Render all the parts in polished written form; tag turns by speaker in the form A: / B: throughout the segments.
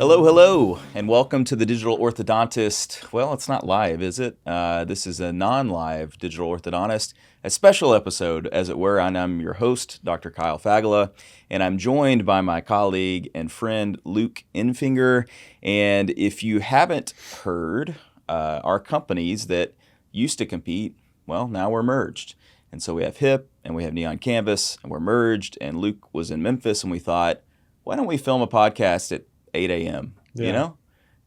A: Hello, and welcome to the Digital Orthodontist. Well, it's not live, is it? This is a non-live Digital Orthodontist, a special episode, as it were, and I'm your host, Dr. Kyle Fagala, and I'm joined by my colleague and friend, Luke Infinger. And if you haven't heard, our companies that used to compete, well, now we're merged. And so we have HIP and we have Neon Canvas, and we're merged, and Luke was in Memphis, and we thought, why don't we film a podcast at 8 a.m., you know?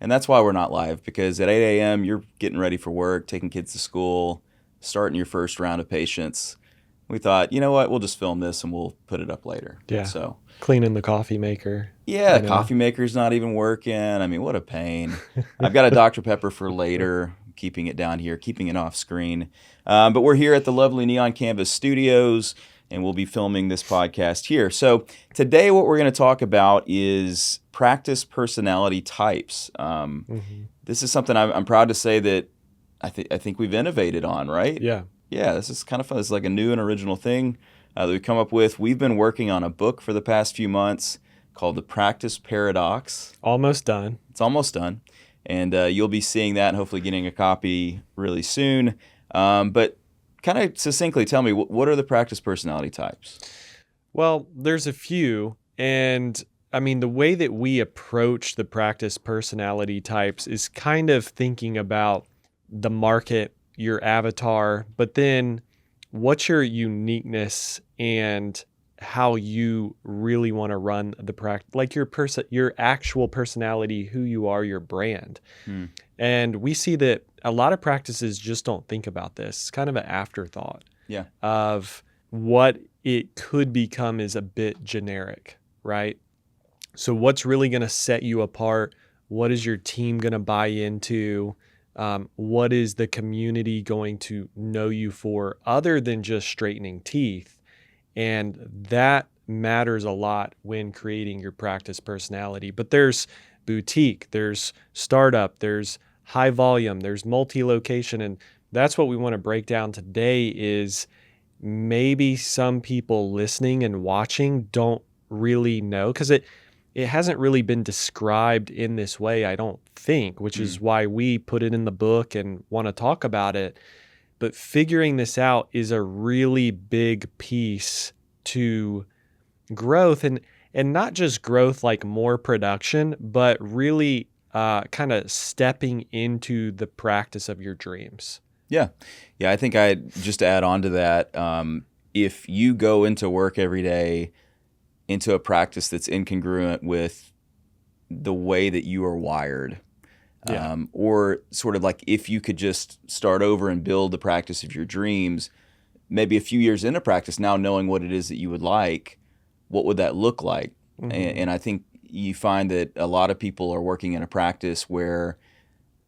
A: And that's why we're not live, because at 8 a.m., you're getting ready for work, taking kids to school, starting your first round of patients. We thought, you know what, we'll just film this and we'll put it up later.
B: Yeah.
A: So
B: cleaning the coffee maker.
A: Yeah, coffee maker's not even working. I mean, what a pain. I've got a Dr. Pepper for later, keeping it down here, keeping it off screen. But we're here at the lovely Neon Canvas Studios, and we'll be filming this podcast here. So today what we're going to talk about is practice personality types. This is something I'm proud to say that I think we've innovated on, right?
B: Yeah.
A: Yeah, this is kind of fun. It's like a new and original thing that we've come up with. We've been working on a book for the past few months called The Practice Paradox.
B: Almost done.
A: It's almost done. And you'll be seeing that and hopefully getting a copy really soon. But kind of succinctly tell me, what are the practice personality types?
B: Well, there's a few. And I mean, the way that we approach the practice personality types is kind of thinking about the market, your avatar, but then what's your uniqueness and how you really want to run the practice, like your actual personality, who you are, your brand. And we see that a lot of practices just don't think about this. It's kind of an afterthought of what it could become is a bit generic, right? So what's really going to set you apart? What is your team going to buy into? What is the community going to know you for other than just straightening teeth? And that matters a lot when creating your practice personality. But there's boutique, there's startup, there's high volume, there's multi-location. And that's what we want to break down today is maybe some people listening and watching don't really know, because it hasn't really been described in this way, I don't think, which is why we put it in the book and want to talk about it. But figuring this out is a really big piece to growth, and not just growth like more production, but really kind of stepping into the practice of your dreams.
A: Yeah. I think I'd just add on to that. If you go into work every day into a practice that's incongruent with the way that you are wired, or sort of like if you could just start over and build the practice of your dreams, maybe a few years into practice, now knowing what it is that you would like, what would that look like? And I think you find that a lot of people are working in a practice where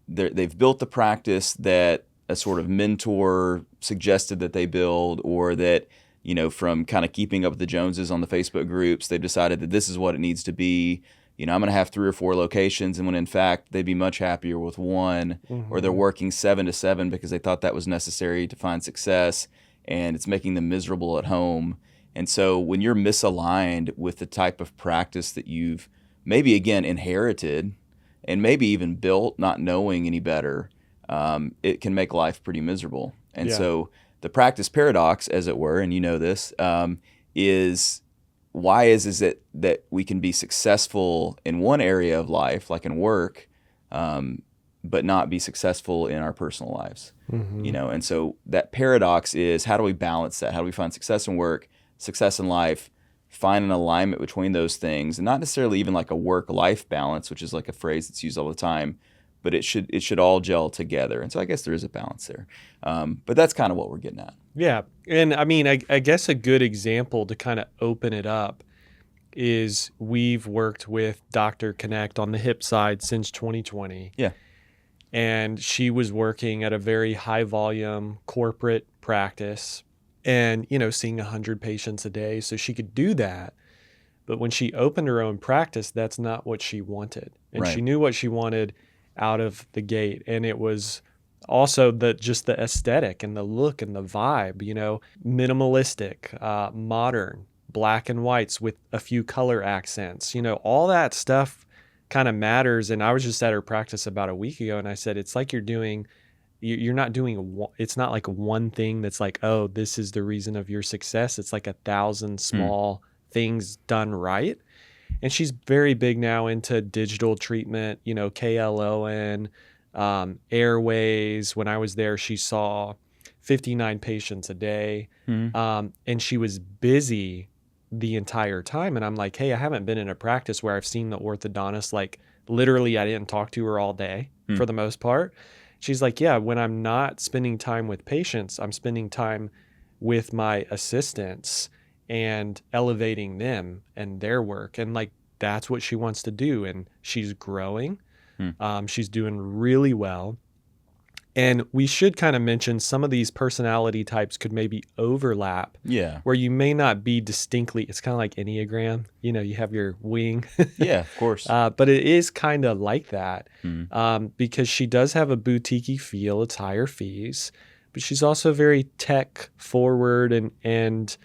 A: they've built the practice that a sort of mentor suggested that they build, or that, you know, from kind of keeping up with the Joneses on the Facebook groups, they've decided that this is what it needs to be. You know, I'm going to have 3 or 4 locations, and when in fact they'd be much happier with one, or they're working 7 to 7 because they thought that was necessary to find success, and it's making them miserable at home. And so when you're misaligned with the type of practice that you've maybe, again, inherited and maybe even built, not knowing any better, it can make life pretty miserable. And so the practice paradox, as it were, and you know this, is why is it that we can be successful in one area of life, like in work, but not be successful in our personal lives? You know, and so that paradox is, how do we balance that? How do we find success in work, success in life, find an alignment between those things, and not necessarily even like a work-life balance, which is like a phrase that's used all the time, but it should all gel together. And so I guess there is a balance there. But that's kind of what we're getting at.
B: Yeah. And I mean, I guess a good example to kind of open it up is we've worked with Dr. Connect on the hip side since 2020.
A: Yeah.
B: And she was working at a very high volume corporate practice and, you know, seeing 100 patients a day. So she could do that. But when she opened her own practice, that's not what she wanted. And she knew what she wanted out of the gate. And it was also just the aesthetic and the look and the vibe, you know, minimalistic, modern, black and whites with a few color accents, you know, all that stuff kind of matters. And I was just at her practice about a week ago, and I said, it's like you're not doing, it's not like one thing that's like, oh, this is the reason of your success. It's like 1,000 small things done right. And she's very big now into digital treatment, KLON, airways. When I was there, she saw 59 patients a day. And she was busy the entire time. And I'm like, hey, I haven't been in a practice where I've seen the orthodontist, like literally I didn't talk to her all day for the most part. She's like, yeah, when I'm not spending time with patients, I'm spending time with my assistants and elevating them and their work. And like, that's what she wants to do. And she's growing. She's doing really well. And we should kind of mention some of these personality types could maybe overlap.
A: Yeah.
B: Where you may not be distinctly, it's kind of like Enneagram, you have your wing.
A: Yeah, of course.
B: But it is kind of like that because she does have a boutique-y feel. It's higher fees, but she's also very tech forward and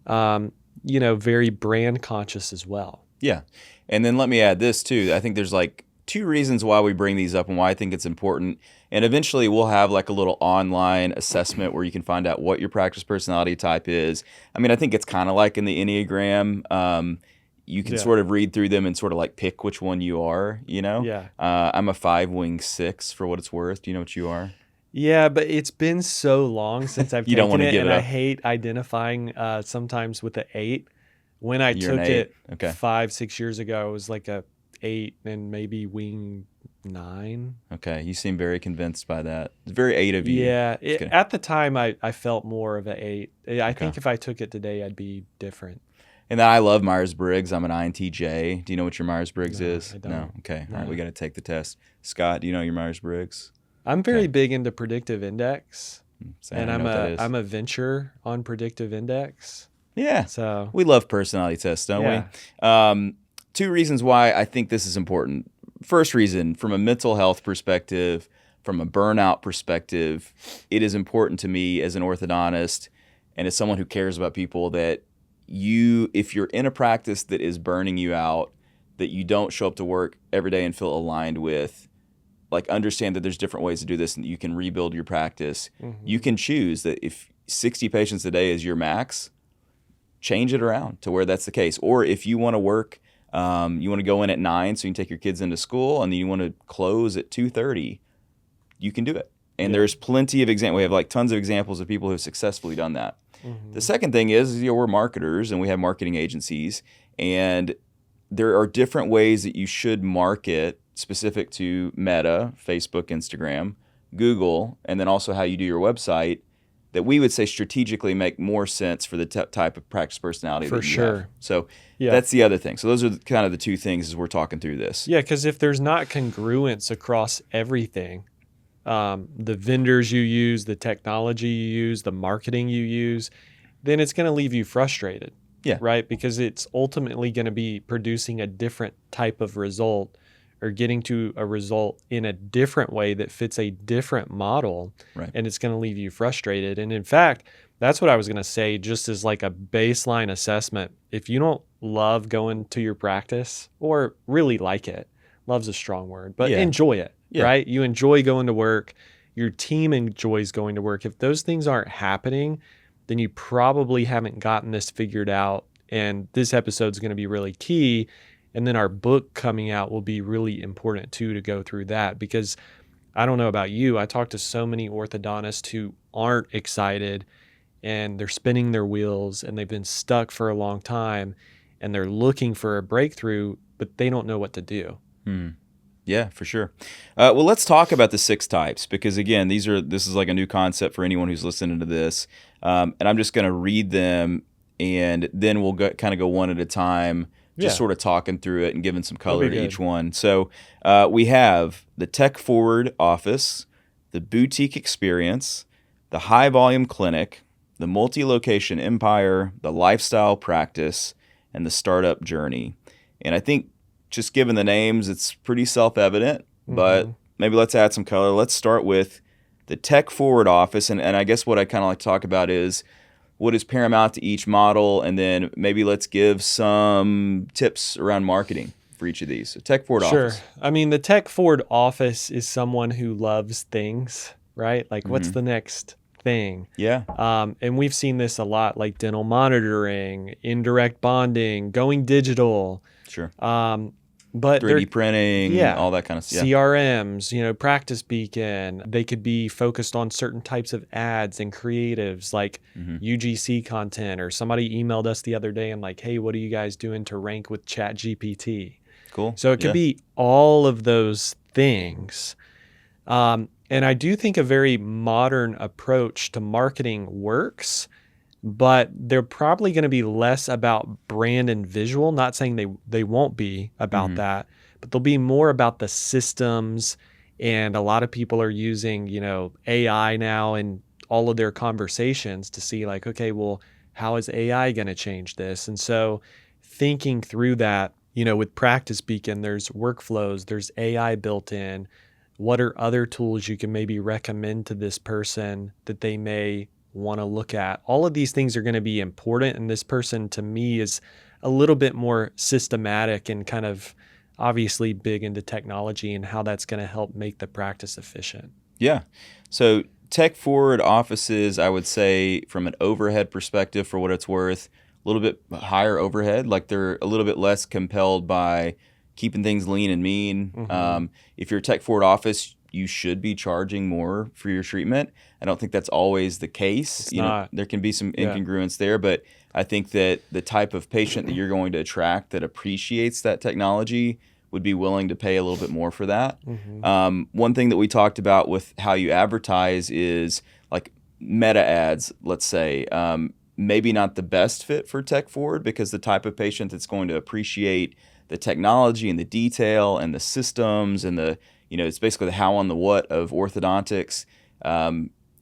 B: very brand conscious as well.
A: Yeah. And then let me add this too. I think there's like 2 reasons why we bring these up and why I think it's important. And eventually we'll have like a little online assessment where you can find out what your practice personality type is. I mean, I think it's kind of like in the Enneagram. You can sort of read through them and sort of like pick which one you are,
B: Yeah.
A: I'm a 5-wing 6 for what it's worth. Do you know what you are?
B: Yeah, but it's been so long since I've
A: You don't
B: taken
A: wanna
B: it,
A: give
B: and
A: it
B: I
A: up.
B: hate identifying sometimes with the 8. When I
A: You're an
B: took
A: 8.
B: it
A: Okay.
B: 5-6 years ago, it was like a 8 and maybe wing 9.
A: Okay. You seem very convinced by that. It's very 8 of you.
B: Yeah,
A: Okay.
B: at the time I felt more of an 8. I think if I took it today, I'd be different.
A: And then I love Myers-Briggs. I'm an INTJ. Do you know what your Myers-Briggs
B: No,
A: is?
B: I don't.
A: No. Okay. All right.
B: No.
A: We got to take the test. Scott, do you know your Myers-Briggs?
B: I'm very big into predictive index,
A: So I
B: and
A: don't know what that is.
B: I'm a venture on predictive index.
A: Yeah.
B: So
A: We love personality tests, don't
B: Yeah.
A: we? 2 reasons why I think this is important. First reason, from a mental health perspective, from a burnout perspective, it is important to me as an orthodontist and as someone who cares about people that if you're in a practice that is burning you out, that you don't show up to work every day and feel aligned with, like understand that there's different ways to do this and that you can rebuild your practice. You can choose that if 60 patients a day is your max, change it around to where that's the case. Or if you want to work, you want to go in at 9 so you can take your kids into school, and then you want to close at 2:30, you can do it. And there's plenty of examples. We have like tons of examples of people who have successfully done that. The second thing is, we're marketers and we have marketing agencies, and there are different ways that you should market specific to Meta, Facebook, Instagram, Google, and then also how you do your website that we would say strategically make more sense for the type of practice personality
B: For
A: that you
B: sure.
A: have. So
B: Yeah.
A: that's the other thing. So those are kind of the 2 things as we're talking through this.
B: Yeah, because if there's not congruence across everything, the vendors you use, the technology you use, the marketing you use, then it's going to leave you frustrated.
A: Yeah.
B: Right? Because it's ultimately going to be producing a different type of result or getting to a result in a different way that fits a different model.
A: Right.
B: And it's going to leave you frustrated. And in fact, that's what I was going to say, just as like a baseline assessment. If you don't love going to your practice or really like it, love's a strong word, but enjoy it, right? You enjoy going to work. Your team enjoys going to work. If those things aren't happening, then you probably haven't gotten this figured out. And this episode is going to be really key. And then our book coming out will be really important too, to go through that, because I don't know about you. I talk to so many orthodontists who aren't excited and they're spinning their wheels and they've been stuck for a long time and they're looking for a breakthrough, but they don't know what to do.
A: Yeah, for sure. Well, let's talk about the 6 types, because again, this is like a new concept for anyone who's listening to this. And I'm just going to read them and then we'll kind of go one at a time, just sort of talking through it and giving some color to each one. So we have the tech forward office, the boutique experience, the high volume clinic, the multi-location empire, the lifestyle practice, and the startup journey. And I think just given the names, it's pretty self-evident, but maybe let's add some color. Let's start with the tech forward office. And I guess what I kind of like to talk about is what is paramount to each model, and then maybe let's give some tips around marketing for each of these. So tech forward
B: Sure.
A: office.
B: I mean, the tech forward office is someone who loves things, right? Like, what's the next thing?
A: Yeah.
B: And we've seen this a lot, like dental monitoring, indirect bonding, going digital.
A: Sure.
B: But
A: 3D printing, all that kind of stuff. Yeah.
B: CRMs, Practice Beacon, they could be focused on certain types of ads and creatives like UGC content, or somebody emailed us the other day and like, hey, what are you guys doing to rank with ChatGPT?
A: Cool.
B: So it could be all of those things. And I do think a very modern approach to marketing works, but they're probably going to be less about brand and visual. Not saying they won't be about that, but they'll be more about the systems. And a lot of people are using, AI now in all of their conversations to see like, okay, well, how is AI going to change this? And so thinking through that, with Practice Beacon, there's workflows, there's AI built in. What are other tools you can maybe recommend to this person that they may want to look at? All of these things are going to be important. And this person, to me, is a little bit more systematic and kind of obviously big into technology and how that's going to help make the practice efficient.
A: Yeah. So tech forward offices, I would say from an overhead perspective, for what it's worth, a little bit higher overhead. Like they're a little bit less compelled by keeping things lean and mean. If you're a tech forward office, you should be charging more for your treatment. I don't think that's always the case.
B: It's not.
A: There can be some incongruence there, but I think that the type of patient that you're going to attract that appreciates that technology would be willing to pay a little bit more for that. One thing that we talked about with how you advertise is like meta ads, let's say, maybe not the best fit for tech forward, because the type of patient that's going to appreciate the technology and the detail and the systems and the it's basically the how on the what of orthodontics,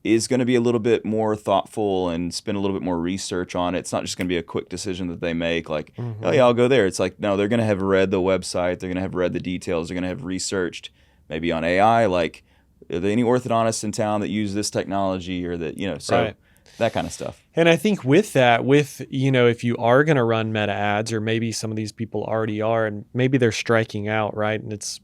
A: is going to be a little bit more thoughtful and spend a little bit more research on it. It's not just going to be a quick decision that they make like, oh yeah, I'll go there. It's like, no, they're going to have read the website. They're going to have read the details. They're going to have researched maybe on AI, like, are there any orthodontists in town that use this technology or that, that kind of stuff.
B: And I think with that, if you are going to run meta ads, or maybe some of these people already are, and maybe they're striking out, right? And it's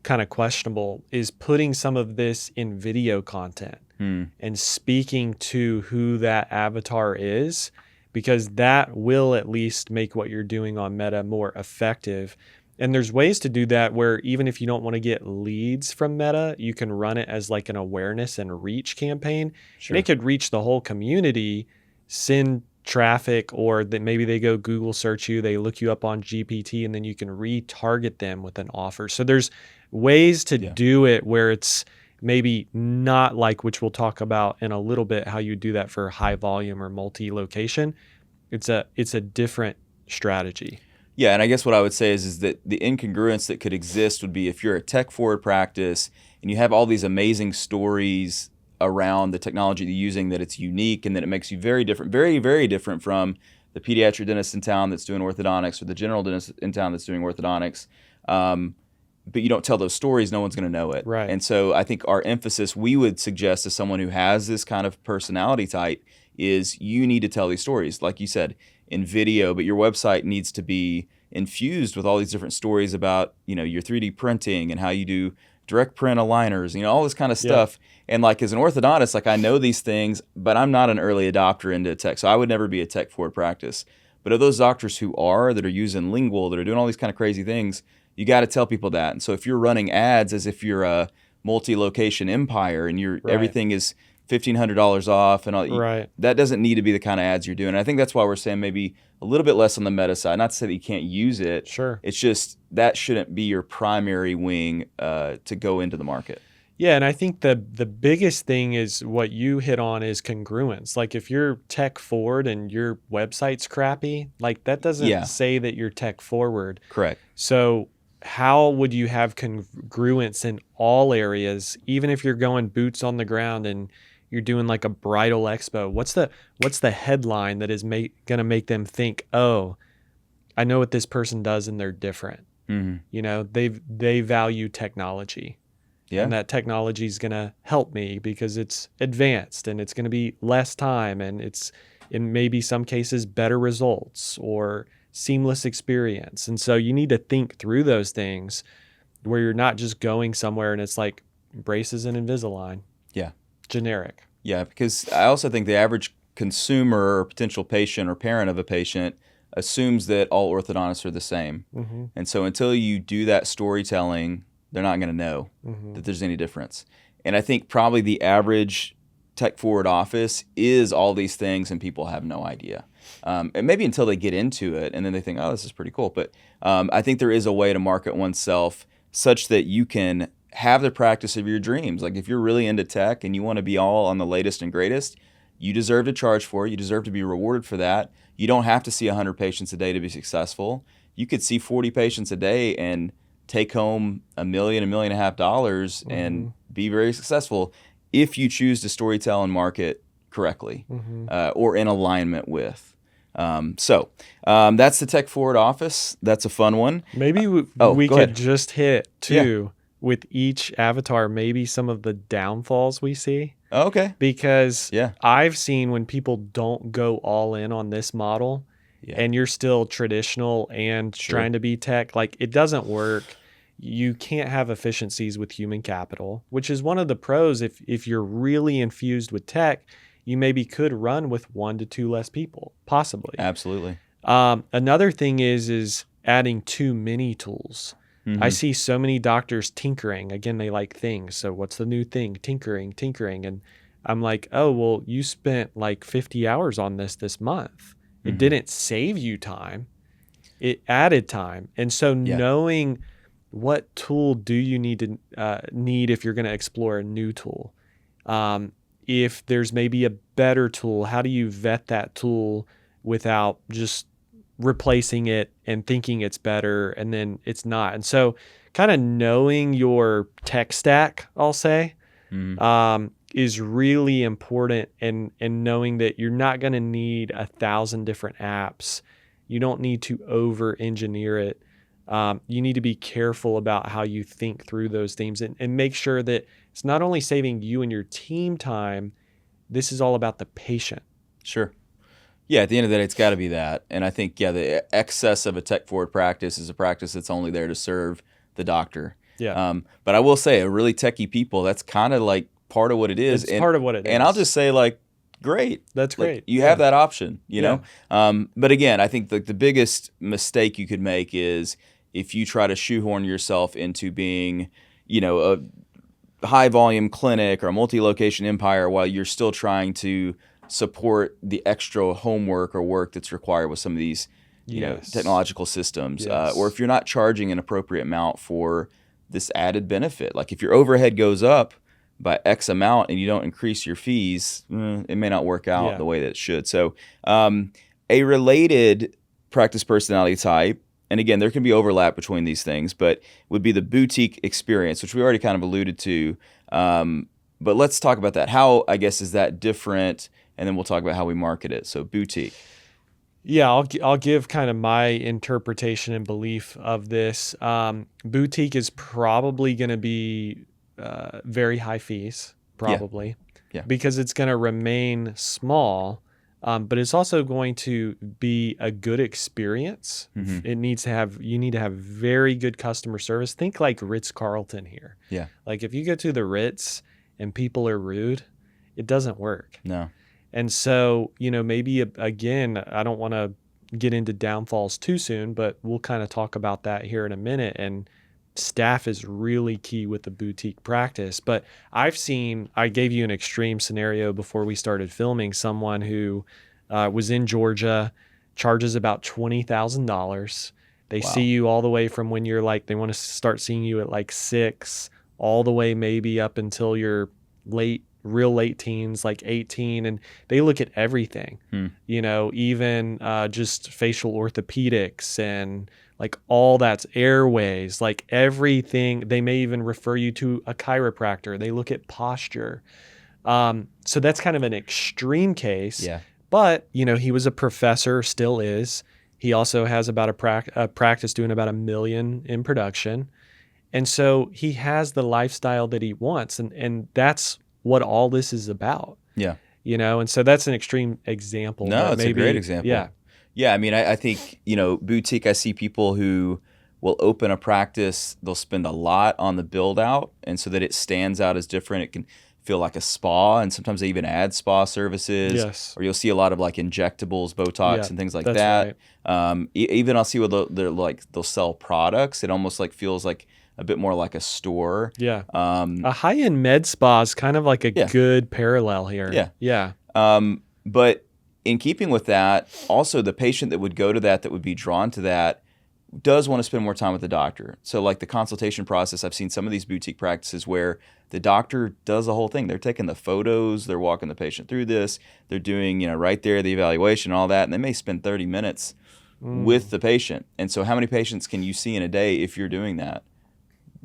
B: kind of questionable, is putting some of this in video content and speaking to who that avatar is, because that will at least make what you're doing on Meta more effective. And there's ways to do that where even if you don't want to get leads from Meta, you can run it as like an awareness and reach campaign. Sure. And it could reach the whole community, send traffic, or that maybe they go Google search you, they look you up on GPT, and then you can retarget them with an offer. So there's ways to do it where it's maybe not like, which we'll talk about in a little bit, how you do that for high volume or multi-location. It's a different strategy.
A: Yeah, and I guess what I would say is that the incongruence that could exist would be if you're a tech forward practice and you have all these amazing stories around the technology you're using, that it's unique and that it makes you very different, very, very different from the pediatric dentist in town that's doing orthodontics or the general dentist in town that's doing orthodontics. But you don't tell those stories, no one's going to know it.
B: Right.
A: And so I think our emphasis, we would suggest to someone who has this kind of personality type, is you need to tell these stories, like you said, in video, but your website needs to be infused with all these different stories about, your 3D printing and how you do direct print aligners, all this kind of stuff. And like as an orthodontist, like I know these things, but I'm not an early adopter into tech. So I would never be a tech forward practice. But of those doctors who are, that are using lingual, that are doing all these kind of crazy things, you got to tell people that. And so if you're running ads as if you're a multi-location empire and everything is $1,500 off and all, that doesn't need to be the kind of ads you're doing. And I think that's why we're saying maybe a little bit less on the Meta side. Not to say that you can't use it.
B: Sure.
A: It's just that shouldn't be your primary wing to go into the market.
B: Yeah, and I think the biggest thing is what you hit on is congruence. Like if you're tech forward and your website's crappy, like that doesn't say that you're tech forward.
A: Correct. So
B: how would you have congruence in all areas, even if you're going boots on the ground and you're doing like a bridal expo? What's the headline that is going to make them think, oh, I know what this person does and they're different. They value technology. Yeah. And that technology is going to help me because it's advanced and it's going to be less time and it's in maybe some cases better results, or seamless experience. And so you need to think through those things where you're not just going somewhere and it's like braces and Invisalign.
A: Yeah.
B: Generic.
A: Yeah, because I also think the average consumer or potential patient or parent of a patient assumes that all orthodontists are the same.
B: Mm-hmm.
A: And so until you do that storytelling, they're not going to know that there's any difference. And I think probably the average tech-forward office is all these things and people have no idea. And maybe until they get into it and then they think, oh, this is pretty cool. But I think there is a way to market oneself such that you can have the practice of your dreams. Like if you're really into tech and you want to be all on the latest and greatest, you deserve to charge for it. You deserve to be rewarded for that. You don't have to see 100 patients a day to be successful. You could see 40 patients a day and take home $1 million, $1.5 million and be very successful if you choose to storytell and market correctly or in alignment with. So that's the Tech Forward office. That's a fun one.
B: Maybe we could just hit too with each avatar, maybe some of the downfalls we see.
A: Oh, okay.
B: Because I've seen when people don't go all in on this model and you're still traditional and trying to be tech, like it doesn't work. You can't have efficiencies with human capital, which is one of the pros. If you're really infused with tech, you maybe could run with 1 to 2 less people, possibly.
A: Absolutely.
B: Another thing is adding too many tools. I see so many doctors tinkering. Again, they like things. So what's the new thing? Tinkering. And I'm like, oh, well, you spent like 50 hours on this month. It didn't save you time. It added time. And so knowing what tool do you need if you're going to explore a new tool? If there's maybe a better tool, how do you vet that tool without just replacing it and thinking it's better and then it's not? And so kind of knowing your tech stack, I'll say, is really important, and knowing that you're not going to need 1,000 different apps. You don't need to over engineer it. You need to be careful about how you think through those things and make sure that it's not only saving you and your team time, this is all about the patient.
A: Sure. Yeah, at the end of the day, it's got to be that. And I think, the excess of a tech-forward practice is a practice that's only there to serve the doctor.
B: Yeah.
A: But I will say, a really techie people, that's kind of like part of what it is.
B: It's part of what it is.
A: And I'll just say, like, great.
B: That's great.
A: You have that option, you know? But again, I think the biggest mistake you could make is if you try to shoehorn yourself into being, a high-volume clinic or a multi-location empire while you're still trying to support the extra homework or work that's required with some of these technological systems. Or if you're not charging an appropriate amount for this added benefit. Like if your overhead goes up by X amount and you don't increase your fees, it may not work out the way that it should. So a related practice personality type, and again, there can be overlap between these things, but would be the boutique experience, which we already kind of alluded to. But let's talk about that. How, I guess, is that different? And then we'll talk about how we market it. So boutique.
B: Yeah, I'll give kind of my interpretation and belief of this. Boutique is probably going to be very high fees, probably, because it's going to remain small, but it's also going to be a good experience. You need to have very good customer service. Think like Ritz-Carlton here. Yeah, like if you go to the Ritz and people are rude, it doesn't work.
A: No.
B: And so, maybe, again, I don't want to get into downfalls too soon, but we'll kind of talk about that here in a minute. And staff is really key with the boutique practice. But I gave you an extreme scenario before we started filming, someone who was in Georgia, charges about $20,000. They see you all the way from when you're they want to start seeing you at 6, all the way maybe up until you're real late teens, 18, and they look at everything, even just facial orthopedics and all that's airways, everything. They may even refer you to a chiropractor. They look at posture. So that's kind of an extreme case. Yeah. But, he was a professor, still is. He also has about a practice doing about $1 million in production. And so he has the lifestyle that he wants. And that's what all this is about. Yeah. And so that's an extreme example.
A: No, it's a great example.
B: Yeah.
A: Yeah, I mean, I think, boutique, I see people who will open a practice, they'll spend a lot on the build out, and so that it stands out as different. It can feel like a spa, and sometimes they even add spa services,
B: Yes.
A: or you'll see a lot of like injectables, Botox,
B: Yeah,
A: and things like
B: that's
A: that.
B: right.
A: Even I'll see where they'll sell products. It almost like feels like a bit more like a store.
B: Yeah.
A: Um,
B: A high-end med spa is kind of like a
A: yeah,
B: good parallel here.
A: yeah.
B: Yeah.
A: But in keeping with that, also the patient that would go to that would be drawn to that does want to spend more time with the doctor. So like the consultation process, I've seen some of these boutique practices where the doctor does the whole thing. They're taking the photos, they're walking the patient through this, they're doing, right there, the evaluation, all that, and they may spend 30 minutes with the patient. And so how many patients can you see in a day if you're doing that?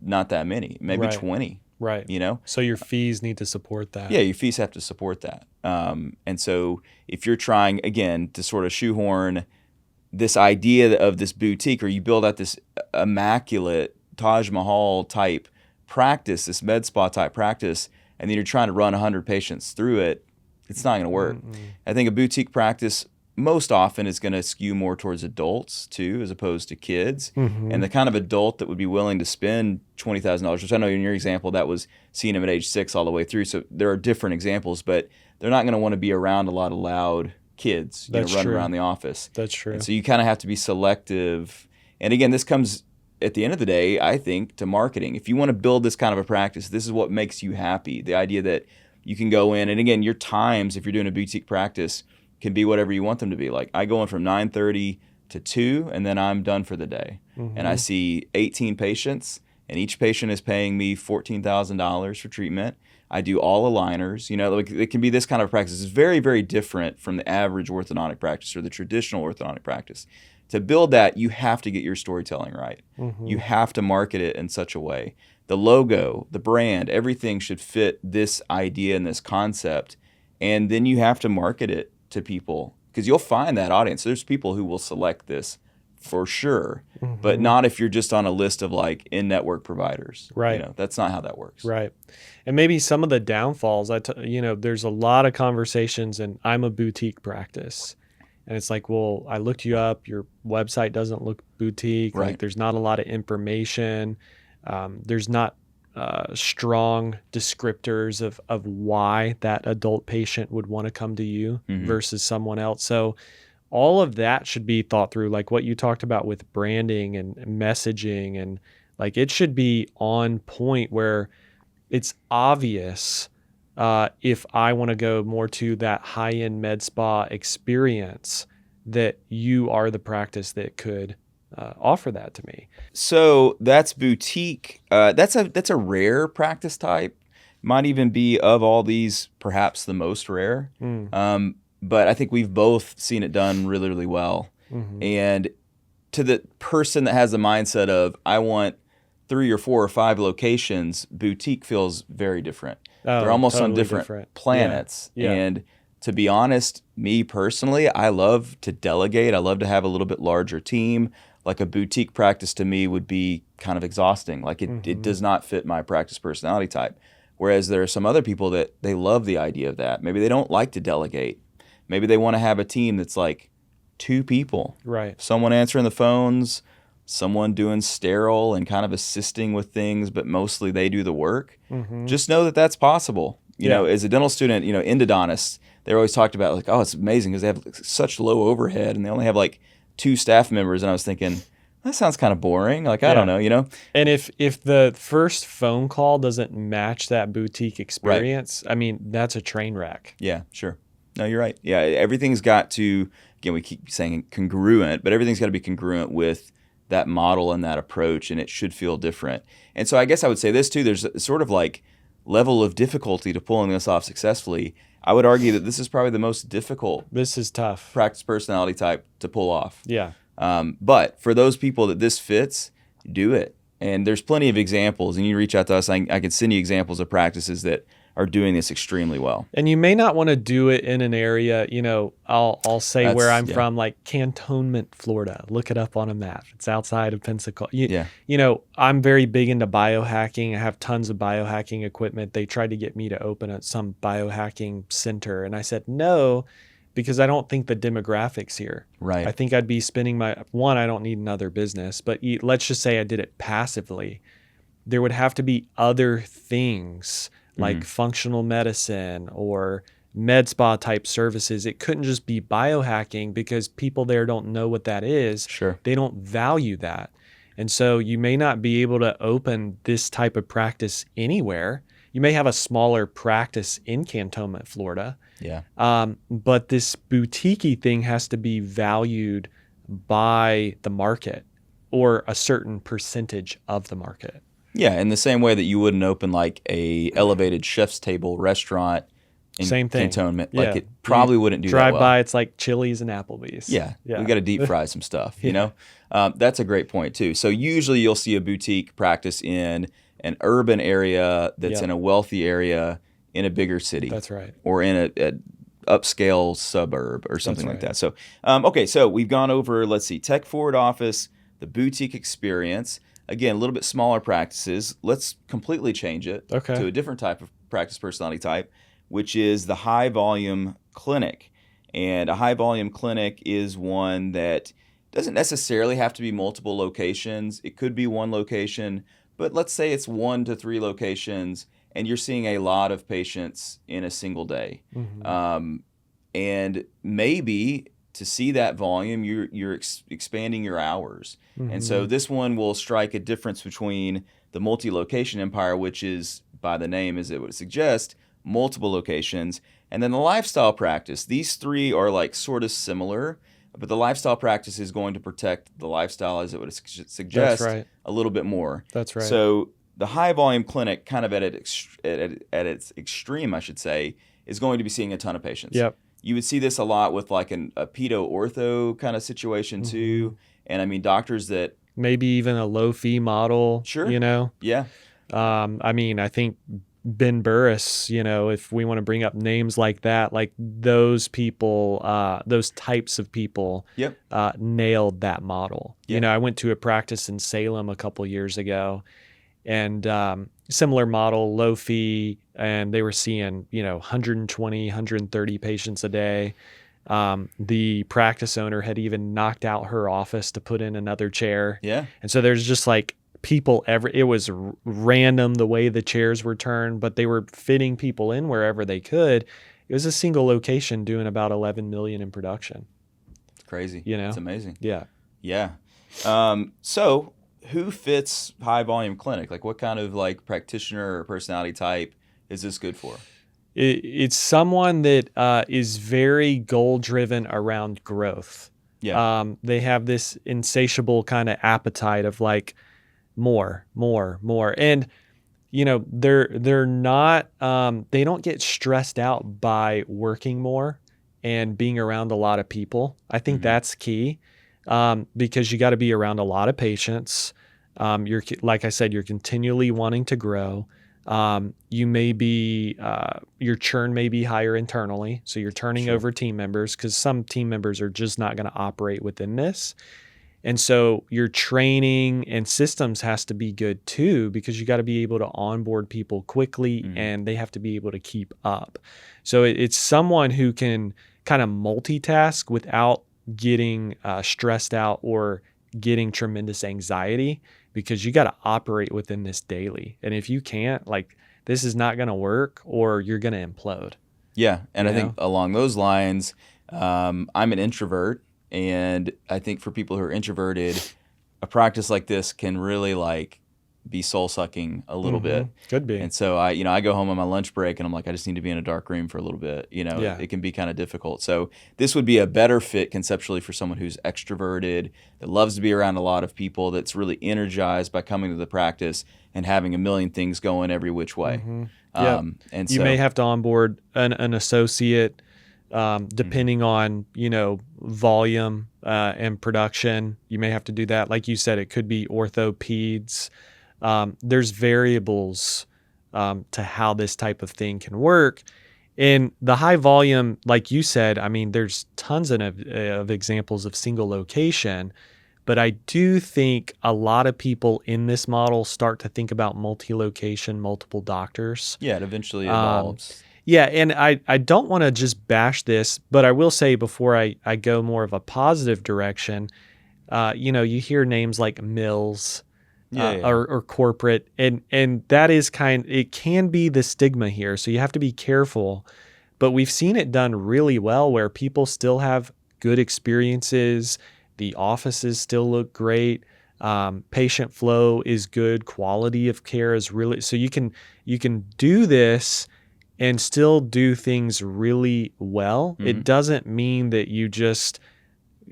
A: Not that many, maybe
B: Right.
A: 20,
B: Right.
A: you know?
B: So your fees need to support that.
A: Yeah, your fees have to support that. And so if you're trying, again, to sort of shoehorn this idea of this boutique, or you build out this immaculate Taj Mahal type practice, this med spa type practice, and then you're trying to run 100 patients through it, it's not going to work. I think a boutique practice most often is going to skew more towards adults too, as opposed to kids. And the kind of adult that would be willing to spend $20,000, which I know in your example that was seeing them at age 6 all the way through. So there are different examples, but they're not going to want to be around a lot of loud kids,
B: That's
A: running
B: true.
A: around the office.
B: That's true.
A: And so you kind of have to be selective. And again, this comes at the end of the day, I think, to marketing. If you want to build this kind of a practice, this is what makes you happy. The idea that you can go in, and again, your times, if you're doing a boutique practice, can be whatever you want them to be. Like I go in from 9:30 to 2, and then I'm done for the day. And I see 18 patients, and each patient is paying me $14,000 for treatment. I do all aligners. Like it can be this kind of practice. It's very, very different from the average orthodontic practice or the traditional orthodontic practice. To build that, you have to get your storytelling right. You have to market it in such a way. The logo, the brand, everything should fit this idea and this concept. And then you have to market it to people, because you'll find that audience. There's people who will select this for sure, but not if you're just on a list of like in-network providers.
B: Right.
A: That's not how that works.
B: Right. And maybe some of the downfalls, there's a lot of conversations, and I'm a boutique practice. And it's like, well, I looked you up. Your website doesn't look boutique.
A: Right.
B: Like there's not a lot of information. There's not strong descriptors of why that adult patient would want to come to you versus someone else. So all of that should be thought through, like what you talked about with branding and messaging, and like it should be on point where it's obvious if I want to go more to that high-end med spa experience, that you are the practice that could offer that to me.
A: So that's boutique. That's a rare practice type. Might even be, of all these, perhaps the most rare. But I think we've both seen it done really, really well. And to the person that has the mindset of, I want 3 or 4 or 5 locations, boutique feels very different. They're almost
B: totally
A: on different planets.
B: Yeah.
A: And to be honest, me personally, I love to delegate. I love to have a little bit larger team. Like a boutique practice to me would be kind of exhausting. Like it does not fit my practice personality type. Whereas there are some other people that they love the idea of that. Maybe they don't like to delegate. Maybe they want to have a team that's like 2 people.
B: Right.
A: Someone answering the phones, someone doing sterile and kind of assisting with things, but mostly they do the work. Just know that that's possible. You know, as a dental student, endodontists, they're always talked about like, oh, it's amazing because they have such low overhead and they only have like 2 staff members. And I was thinking, that sounds kind of boring. Like, I don't know,
B: And if the first phone call doesn't match that boutique experience, I mean, that's a train wreck.
A: Yeah, sure. No, you're right. Yeah, everything's got to, again, we keep saying congruent, but everything's got to be congruent with that model and that approach, and it should feel different. And so I guess I would say this too, there's a sort of like level of difficulty to pulling this off successfully. I would argue that this is probably the most difficult
B: This is tough.
A: practice personality type to pull off.
B: Yeah.
A: But for those people that this fits, do it. And there's plenty of examples, and you reach out to us, I can send you examples of practices that are doing this extremely well.
B: And you may not want to do it in an area, I'll say where I'm from, like Cantonment, Florida. Look it up on a map. It's outside of Pensacola. I'm very big into biohacking. I have tons of biohacking equipment. They tried to get me to open some biohacking center. And I said, no, because I don't think the demographics here.
A: Right.
B: I think I'd be spending I don't need another business, but let's just say I did it passively. There would have to be other things like functional medicine or med spa type services. It couldn't just be biohacking because people there don't know what that is.
A: Sure.
B: They don't value that. And so you may not be able to open this type of practice anywhere. You may have a smaller practice in Cantonment, Florida.
A: Yeah.
B: But this boutique-y thing has to be valued by the market or a certain percentage of the market.
A: Yeah, in the same way that you wouldn't open like a elevated chef's table restaurant in
B: Same thing.
A: Cantonment.
B: Yeah.
A: Like it probably wouldn't do that
B: Drive
A: well.
B: by, it's like Chili's and Applebee's.
A: Yeah, we got to deep fry some stuff, you
B: Yeah.
A: know? That's a great point too. So usually you'll see a boutique practice in an urban area that's
B: Yep.
A: in a wealthy area in a bigger city.
B: That's right.
A: Or in a upscale suburb or something like
B: right.
A: that. So, okay, so we've gone over, let's see, tech forward office, the boutique experience. Again, a little bit smaller practices. Let's completely change it
B: Okay.
A: to a different type of practice personality type, which is the high volume clinic. And a high volume clinic is one that doesn't necessarily have to be multiple locations. It could be one location, but let's say it's 1 to 3 locations and you're seeing a lot of patients in a single day. And maybe to see that volume, you're expanding your hours. And so this one will strike a difference between the multi-location empire, which is, by the name as it would suggest, multiple locations, and then the lifestyle practice. These three are like sort of similar, but the lifestyle practice is going to protect the lifestyle as it would suggest
B: That's right.
A: a little bit more.
B: That's right.
A: So the high volume clinic, kind of at its extreme, I should say, is going to be seeing a ton of patients.
B: Yep.
A: You would see this a lot with like a pedo ortho kind of situation too. And I mean, doctors that
B: Maybe even a low fee model.
A: Sure.
B: You know?
A: yeah,
B: I mean, I think Ben Burris, you know, if we want to bring up names like that, like those people, those types of people
A: Yep.
B: Nailed that model.
A: Yeah.
B: You know, I went to a practice in Salem a couple years ago and similar model, low fee, and they were seeing, you know, 120, 130 patients a day. The practice owner had even knocked out her office to put in another chair.
A: yeah,
B: And so there's just like people it was random the way the chairs were turned, but they were fitting people in wherever they could. It was a single location doing about 11 million in production.
A: it's crazy.
B: You know?
A: It's amazing.
B: Yeah.
A: Yeah. So who fits high volume clinic? Like what kind of like practitioner or personality type is this good for?
B: It's someone that is very goal driven around growth.
A: Yeah.
B: They have this insatiable kind of appetite of like more. And you know, they're not they don't get stressed out by working more and being around a lot of people. I think that's key. Because you got to be around a lot of patients. You're, like I said, you're continually wanting to grow. You may be, your churn may be higher internally. So you're turning
A: Sure.
B: over team members because some team members are just not going to operate within this. And so your training and systems has to be good too, because you got to be able to onboard people quickly and they have to be able to keep up. So it's someone who can kind of multitask without getting stressed out or getting tremendous anxiety, because you got to operate within this daily. And if you can't, like, this is not going to work or you're going to implode.
A: Yeah. And I
B: You
A: think along those lines, I'm an introvert. And I think for people who are introverted, a practice like this can really like be soul sucking a little bit.
B: Could be.
A: And so I go home on my lunch break and I'm like, I just need to be in a dark room for a little bit. You know,
B: Yeah.
A: it can be kind of difficult. So this would be a better fit conceptually for someone who's extroverted, that loves to be around a lot of people, that's really energized by coming to the practice and having a million things going every which way.
B: Yep.
A: And
B: You
A: so,
B: may have to onboard an associate, depending on, you know, volume and production. You may have to do that. Like you said, it could be ortho peds. There's variables to how this type of thing can work. In the high volume, like you said, I mean, there's tons of examples of single location, but I do think a lot of people in this model start to think about multi-location, multiple doctors.
A: yeah, it eventually evolves.
B: Yeah, and I don't want to just bash this, but I will say before I go more of a positive direction, you hear names like Mills,
A: Yeah, yeah.
B: or corporate, and that is it can be the stigma here, so you have to be careful. But we've seen it done really well where people still have good experiences. The offices still look great. Patient flow is good. Quality of care is really, so you can do this and still do things really well. It doesn't mean that you just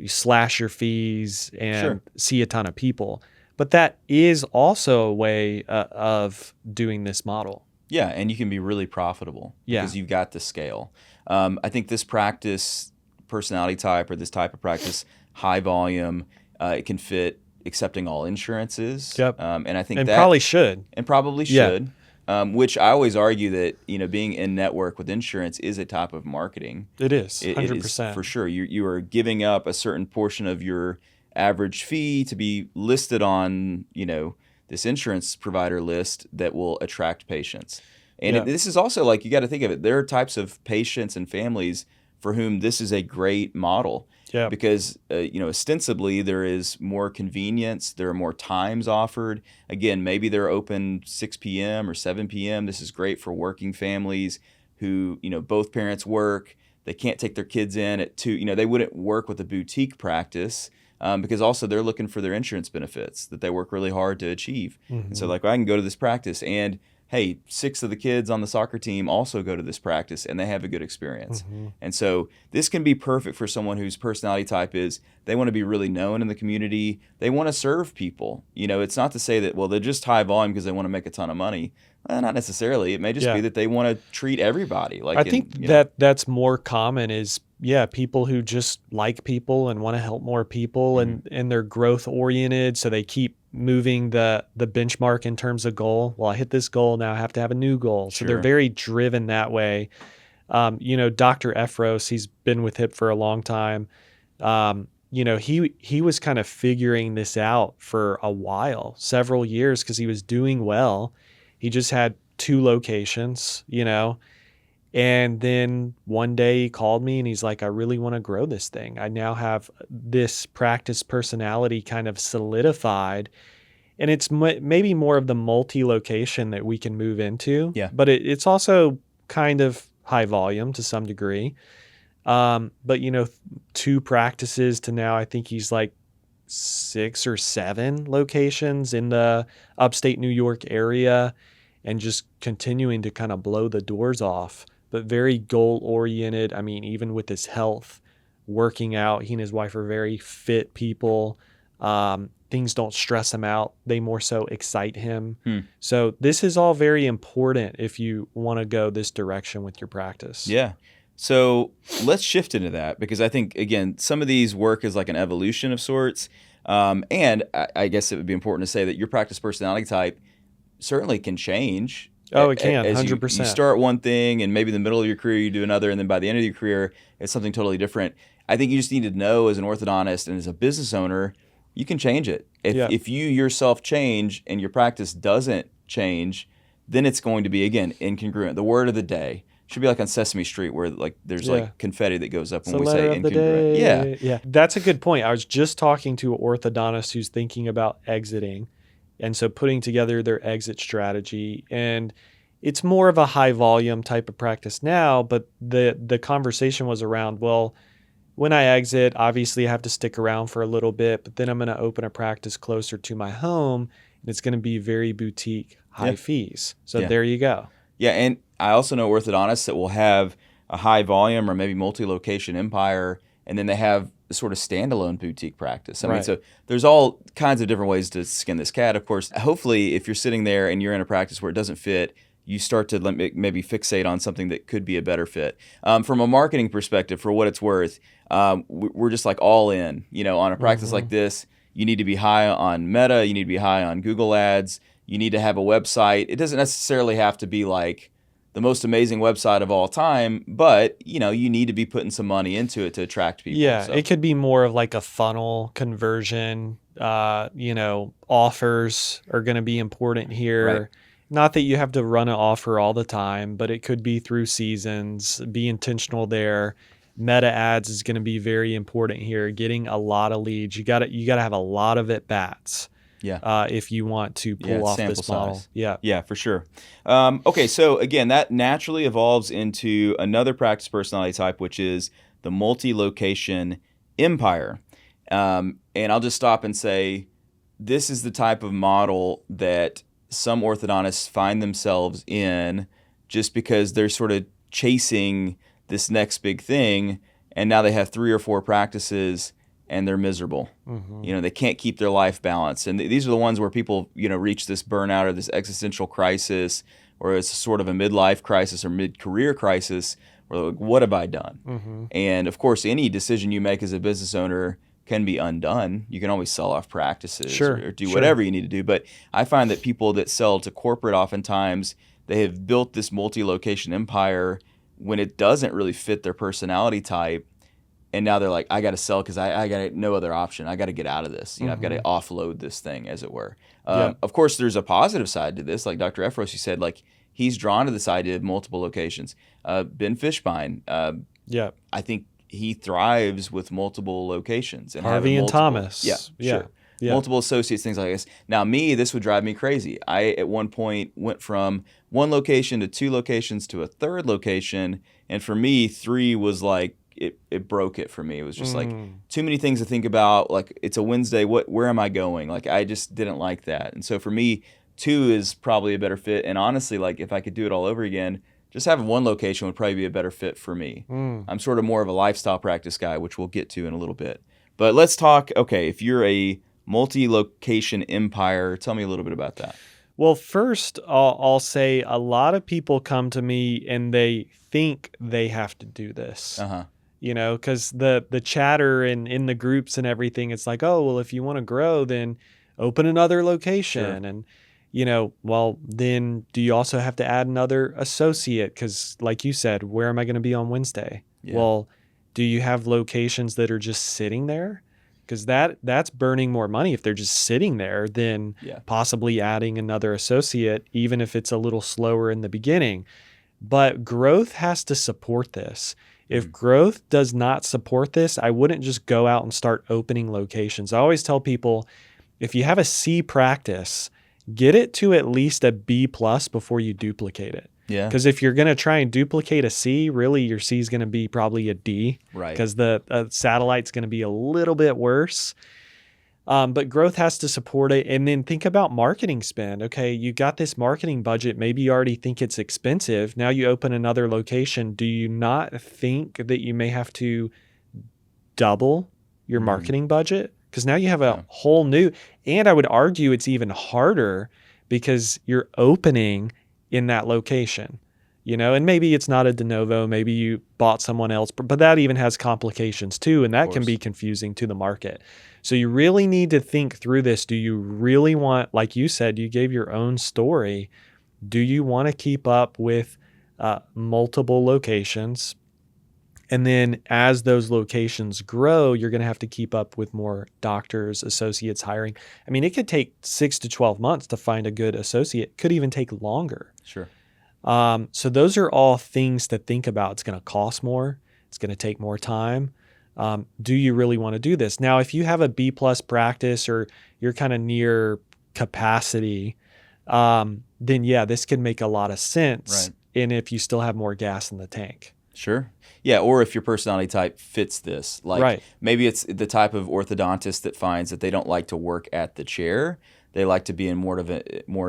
B: slash your fees and
A: Sure.
B: see a ton of people, but that is also a way of doing this model.
A: Yeah, and you can be really profitable
B: Yeah.
A: because you've got the scale. I think this practice personality type or this type of practice, high volume, it can fit accepting all insurances.
B: Yep.
A: And I think
B: And
A: that
B: probably should.
A: and probably
B: Yeah.
A: should. Which I always argue that being in network with insurance is a type of marketing.
B: It is
A: It is
B: 100%.
A: for sure. You are giving up a certain portion of your average fee to be listed on this insurance provider list that will attract patients. And
B: Yeah.
A: this is also like you got to think of it. There are types of patients and families for whom this is a great model.
B: Yeah.
A: Because ostensibly there is more convenience, there are more times offered. Again, maybe they're open 6 p.m. or 7 p.m. This is great for working families who both parents work. They can't take their kids in at 2. They wouldn't work with a boutique practice because also they're looking for their insurance benefits that they work really hard to achieve. And so like, well, I can go to this practice and hey, 6 of the kids on the soccer team also go to this practice and they have a good experience. And so this can be perfect for someone whose personality type is they want to be really known in the community. They want to serve people. It's not to say that, well, they're just high volume because they want to make a ton of money. Well, not necessarily. It may just be that they want to treat everybody. Like
B: I think that's more common is, people who just like people and want to help more people and they're growth oriented. So they keep moving the benchmark in terms of goal. Well, I hit this goal. Now I have to have a new goal. So they're very driven that way. Dr. Ephros, he's been with HIP for a long time. He was kind of figuring this out for a while, several years, because he was doing well. He just had 2 locations, and then one day he called me and he's like, I really want to grow this thing. I now have this practice personality kind of solidified. And it's maybe more of the multi-location that we can move into.
A: Yeah.
B: But it's also kind of high volume to some degree. But 2 practices to now I think he's like 6 or 7 locations in the upstate New York area and just continuing to kind of blow the doors off. But very goal-oriented. I mean, even with his health, working out, he and his wife are very fit people. Things don't stress him out. They more so excite him. So this is all very important if you want to go this direction with your practice.
A: Yeah. So let's shift into that because I think, again, some of these work as like an evolution of sorts. And I guess it would be important to say that your practice personality type certainly can change.
B: Oh, it can,
A: as
B: 100%.
A: You start one thing and maybe in the middle of your career you do another, and then by the end of your career it's something totally different. I think you just need to know as an orthodontist and as a business owner, you can change it. If you yourself change and your practice doesn't change, then it's going to be, again, incongruent. The word of the day should be like on Sesame Street where like there's like confetti that goes up when we say incongruent.
B: Yeah. That's a good point. I was just talking to an orthodontist who's thinking about exiting. And so putting together their exit strategy, and it's more of a high volume type of practice now, but the conversation was around, well, when I exit, obviously I have to stick around for a little bit, but then I'm going to open a practice closer to my home and it's going to be very boutique, high fees. So there you go.
A: Yeah. And I also know orthodontists that will have a high volume or maybe multi-location empire, and then they have sort of standalone boutique practice. I mean, so there's all kinds of different ways to skin this cat. Of course, hopefully if you're sitting there and you're in a practice where it doesn't fit, you start to maybe fixate on something that could be a better fit. From a marketing perspective, for what it's worth, we're just like all in, on a practice like this. You need to be high on Meta. You need to be high on Google Ads. You need to have a website. It doesn't necessarily have to be like the most amazing website of all time, but you need to be putting some money into it to attract people.
B: Yeah, so it could be more of like a funnel conversion. Offers are going to be important here. Not that you have to run an offer all the time, but it could be through seasons. Be intentional there. Meta ads is going to be very important here. Getting a lot of leads. You got to have a lot of at bats.
A: Yeah.
B: If you want to pull off
A: sample
B: this model.
A: size.
B: Yeah.
A: Yeah, for sure. Okay, so again, that naturally evolves into another practice personality type, which is the multi-location empire. And I'll just stop and say, this is the type of model that some orthodontists find themselves in just because they're sort of chasing this next big thing, and now they have 3 or 4 practices and they're miserable.
B: Mm-hmm.
A: They can't keep their life balanced. And these are the ones where people, reach this burnout or this existential crisis, or it's sort of a midlife crisis or mid-career crisis, where they're like, what have I done?
B: Mm-hmm.
A: And of course, any decision you make as a business owner can be undone. You can always sell off practices or do whatever you need to do. But I find that people that sell to corporate, oftentimes, they have built this multi-location empire when it doesn't really fit their personality type. And now they're like, I got to sell because I got no other option. I got to get out of this. I've got to offload this thing, as it were. Of course, there's a positive side to this. Like Dr. Efros, you said, like he's drawn to this idea of multiple locations. Ben Fishbein, I think he thrives with multiple locations. And
B: Harvey and Thomas.
A: Sure. Multiple associates, things like this. Now, this would drive me crazy. I, at one point, went from 1 location to 2 locations to a 3rd location. And for me, 3 was like, it broke it for me. It was just like too many things to think about. Like, it's a Wednesday. Where am I going? Like, I just didn't like that. And so for me, 2 is probably a better fit. And honestly, like if I could do it all over again, just having 1 location would probably be a better fit for me. I'm sort of more of a lifestyle practice guy, which we'll get to in a little bit. But let's talk, okay, if you're a multi-location empire, tell me a little bit about that.
B: Well, first, I'll say a lot of people come to me and they think they have to do this. Because the chatter and in the groups and everything, it's like, oh, well, if you want to grow, then open another location. And, well, then do you also have to add another associate? Because like you said, where am I going to be on Wednesday? Well, do you have locations that are just sitting there? Because that's burning more money if they're just sitting there than possibly adding another associate, even if it's a little slower in the beginning. But growth has to support this. If growth does not support this, I wouldn't just go out and start opening locations. I always tell people, if you have a C practice, get it to at least a B+ before you duplicate it.
A: Yeah.
B: Because if you're going to try and duplicate a C, really your C is going to be probably a D.
A: Right.
B: Because the satellite's going to be a little bit worse. But growth has to support it. And then think about marketing spend. Okay, you got this marketing budget. Maybe you already think it's expensive. Now you open another location. Do you not think that you may have to double your marketing budget? Because now you have a whole new, and I would argue it's even harder because you're opening in that location, and maybe it's not a de novo, maybe you bought someone else, but that even has complications too, and that can be confusing to the market. So you really need to think through this. Do you really want, like you said, you gave your own story, do you want to keep up with multiple locations? And then as those locations grow, you're going to have to keep up with more doctors, associates hiring. I mean, it could take 6 to 12 months to find a good associate. It could even take longer.
A: Sure.
B: So those are all things to think about. It's going to cost more. It's going to take more time. Do you really want to do this? Now, if you have a B+ practice or you're kind of near capacity, then this can make a lot of sense.
A: Right.
B: And if you still have more gas in the tank.
A: Sure. Yeah, or if your personality type fits this. Like maybe it's the type of orthodontist that finds that they don't like to work at the chair. They like to be in more of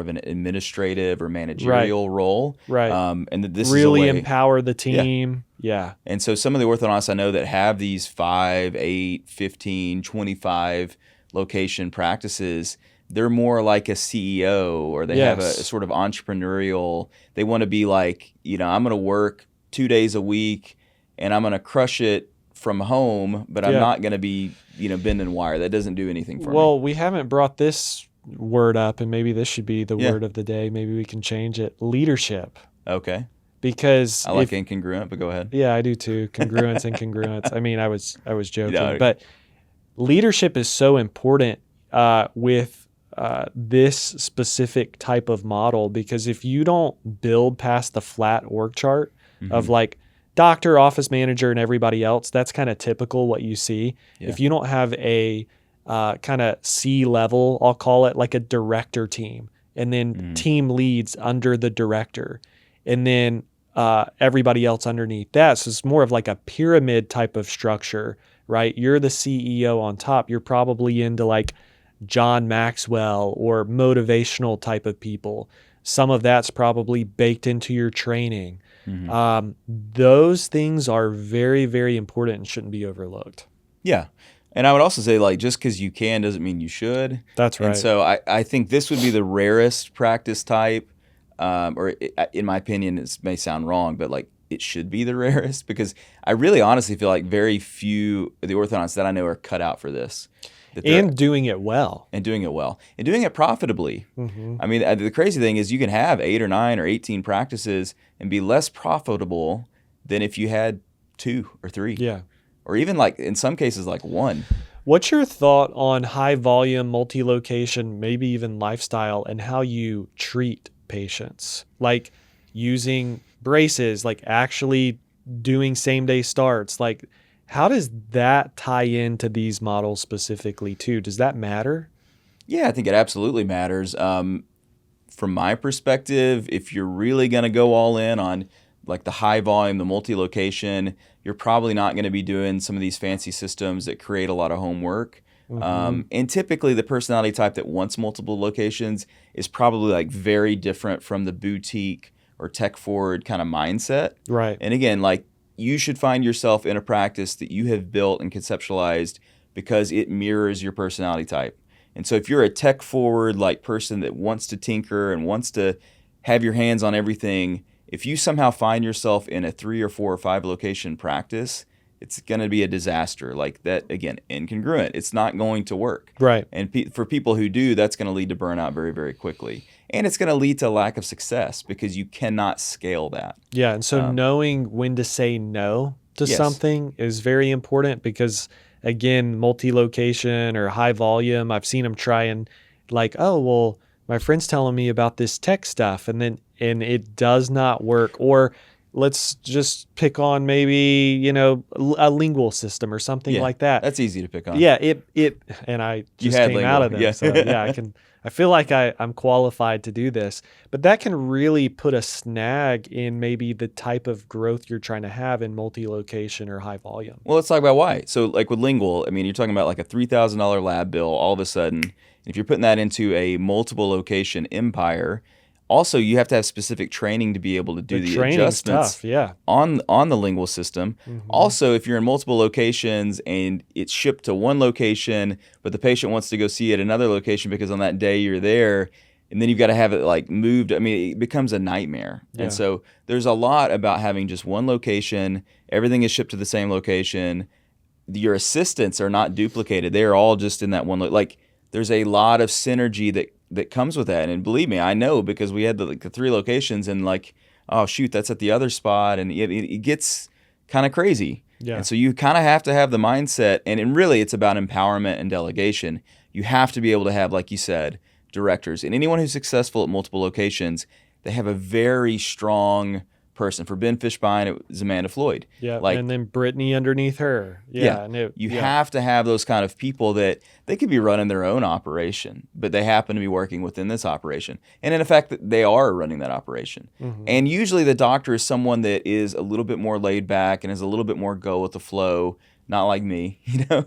A: an administrative or managerial role. Right. And this
B: really
A: is a way,
B: empower the team. Yeah.
A: And so some of the orthodontists I know that have these 5, 8, 15, 25 location practices, they're more like a CEO, or they have a sort of entrepreneurial, they want to be like, I'm going to work 2 days a week and I'm going to crush it from home, but I'm not going to be, bending wire. That doesn't do anything for me.
B: Well, we haven't brought this word up, and maybe this should be the word of the day. Maybe we can change it. Leadership.
A: Okay.
B: Because
A: I like incongruent, but go ahead.
B: Yeah, I do too. Congruence and congruence. I mean, I was joking, but leadership is so important with this specific type of model, because if you don't build past the flat org chart of like doctor, office manager, and everybody else, that's kind of typical what you see.
A: Yeah.
B: If you don't have a kind of C level, I'll call it like a director team, and then team leads under the director, and then everybody else underneath that. So it's more of like a pyramid type of structure, right? You're the CEO on top. You're probably into like John Maxwell or motivational type of people. Some of that's probably baked into your training. Those things are very, very important and shouldn't be overlooked.
A: Yeah. And I would also say, like, just because you can doesn't mean you should.
B: That's right.
A: And so I think this would be the rarest practice type, or in my opinion, it may sound wrong, but like it should be the rarest, because I really honestly feel like very few of the orthodontists that I know are cut out for this.
B: And doing it well.
A: And doing it well. And doing it profitably. I mean, the crazy thing is you can have 8 or 9 or 18 practices and be less profitable than if you had 2 or 3.
B: Yeah.
A: Or even like in some cases like 1.
B: What's your thought on high volume, multi-location, maybe even lifestyle, and how you treat patients? Like using braces, like actually doing same day starts, like how does that tie into these models specifically too? Does that matter?
A: Yeah, I think it absolutely matters. From my perspective, if you're really going to go all in on like the high volume, the multi-location, you're probably not going to be doing some of these fancy systems that create a lot of homework. And typically the personality type that wants multiple locations is probably like very different from the boutique or tech forward kind of mindset.
B: Right.
A: And again, like you should find yourself in a practice that you have built and conceptualized because it mirrors your personality type. And so if you're a tech forward like person that wants to tinker and wants to have your hands on everything, if you somehow find yourself in a 3 or 4 or 5 location practice, it's going to be a disaster. Like that, again, incongruent. It's not going to work.
B: Right.
A: And for people who do, that's going to lead to burnout very, very quickly. And it's going to lead to a lack of success because you cannot scale that.
B: Yeah. And so knowing when to say no to something is very important, because again, multi-location or high volume, I've seen them try and like, oh, well, my friend's telling me about this tech stuff, and it does not work. Or let's just pick on maybe, you know, a lingual system or something like that.
A: That's easy to pick on.
B: Yeah, and I just came
A: lingual.
B: out of them.
A: Yeah.
B: So yeah, I feel like I'm qualified to do this, but that can really put a snag in maybe the type of growth you're trying to have in multi-location or high volume.
A: Well, let's talk about why. So like with lingual, I mean, you're talking about like a $3,000 lab bill all of a sudden. If you're putting that into a multiple location empire, also you have to have specific training to be able to do the adjustments on the lingual system. Also, if you're in multiple locations and it's shipped to one location, but the patient wants to go see it at another location because on that day you're there, and then you've got to have it like moved. I mean, it becomes a nightmare. Yeah. And so there's a lot about having just one location. Everything is shipped to the same location. Your assistants are not duplicated. They're all just in that one. Like there's a lot of synergy that comes with that. And believe me, I know, because we had the 3 locations and like, oh shoot, that's at the other spot. And it gets kind of crazy. Yeah. And so you kind of have to have the mindset, and really it's about empowerment and delegation. You have to be able to have, like you said, directors. And anyone who's successful at multiple locations, they have a very strong person. For Ben Fishbein, it was Amanda Floyd.
B: Yeah, like, and then Brittany underneath her. Yeah.
A: You have to have those kind of people that they could be running their own operation, but they happen to be working within this operation. And in effect, they are running that operation. And usually the doctor is someone that is a little bit more laid back and is a little bit more go with the flow, not like me, you know?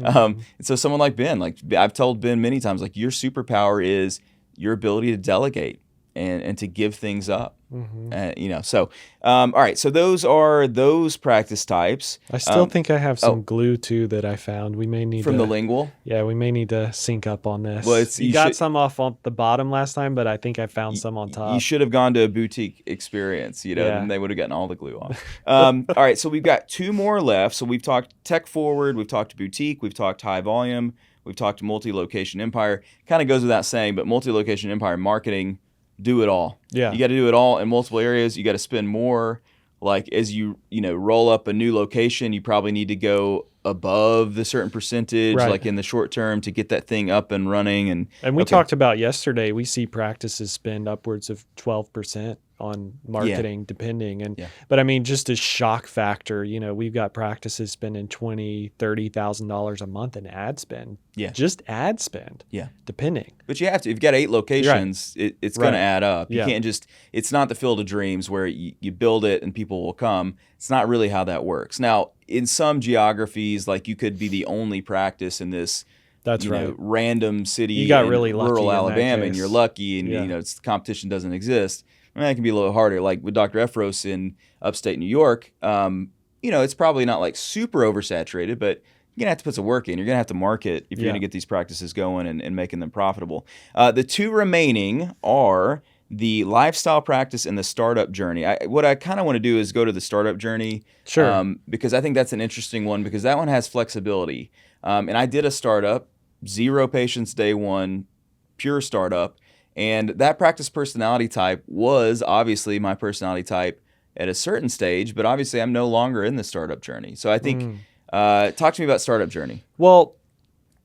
A: And so someone like Ben, like I've told Ben many times, like your superpower is your ability to delegate and to give things up. You know, so all right, so those are those practice types.
B: I still think I have some glue too that I found. We may need
A: from the lingual.
B: Yeah, we may need to sync up on this.
A: Well,
B: you got some off on the bottom last time, but I think I found some on top.
A: You should have gone to a boutique experience, you know, and they would have gotten all the glue off. All right, so we've got 2 more left. So we've talked tech forward, we've talked boutique, we've talked high volume, we've talked multi-location empire. Kind of goes without saying, but multi-location empire marketing, do it all. Yeah. You got to do it all in multiple areas. You got to spend more like as you roll up a new location, you probably need to go above the certain percentage,
B: Right.
A: like in the short term, to get that thing up and running.
B: And we talked about yesterday, we see practices spend upwards of 12% on marketing, depending. But I mean, just as shock factor, we've got practices spending $20,000-$30,000 a month in ad spend.
A: Yeah.
B: Just ad spend.
A: Yeah.
B: Depending.
A: But you have to, if you've got 8 locations, it's going to add up. You can't just, it's not the Field of Dreams where you build it and people will come. It's not really how that works. Now, in some geographies, like you could be the only practice in this random city in
B: really
A: rural Alabama, and you're lucky, and the competition doesn't exist. I mean, that can be a little harder. Like with Dr. Efros in upstate New York, it's probably not like super oversaturated, but you're gonna have to put some work in. You're gonna have to market if you're gonna get these practices going and making them profitable. The 2 remaining are the lifestyle practice and the startup journey. What I kind of want to do is go to the startup journey, because I think that's an interesting one, because that one has flexibility. And I did a startup, 0 patients day 1, pure startup. And that practice personality type was obviously my personality type at a certain stage, but obviously I'm no longer in the startup journey. So I think, talk to me about startup journey.
B: Well,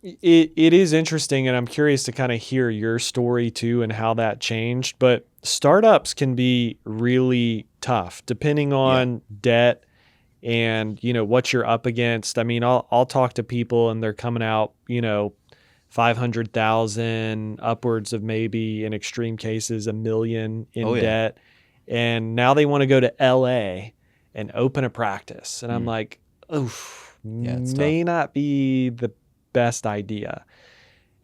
B: it is interesting, and I'm curious to kind of hear your story too and how that changed. But startups can be really tough depending on debt and, what you're up against. I mean, I'll talk to people and they're coming out, 500,000, upwards of maybe in extreme cases, $1 million in debt. And now they want to go to LA and open a practice. And I'm like, may not be the best idea.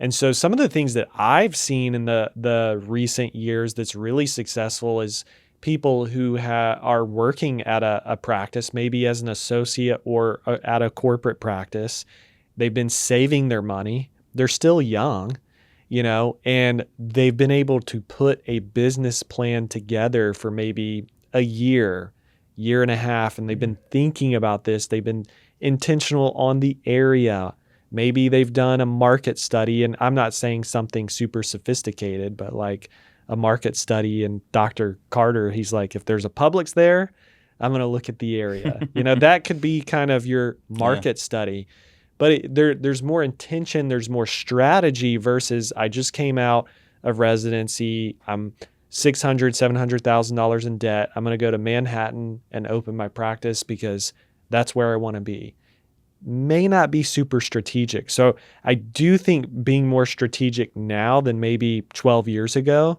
B: And so some of the things that I've seen in the recent years that's really successful is people who are working at a practice, maybe as an associate or at a corporate practice. They've been saving their money. They're still young, and they've been able to put a business plan together for maybe a year and a half, and they've been thinking about this. They've been intentional on the area. Maybe they've done a market study, and I'm not saying something super sophisticated, but like a market study. And Dr. Carter, he's like, if there's a Publix there, I'm going to look at the area. That could be kind of your market study. But there's more intention, there's more strategy versus I just came out of residency. I'm $600,000-$700,000 in debt. I'm going to go to Manhattan and open my practice because that's where I want to be. May not be super strategic. So I do think being more strategic now than maybe 12 years ago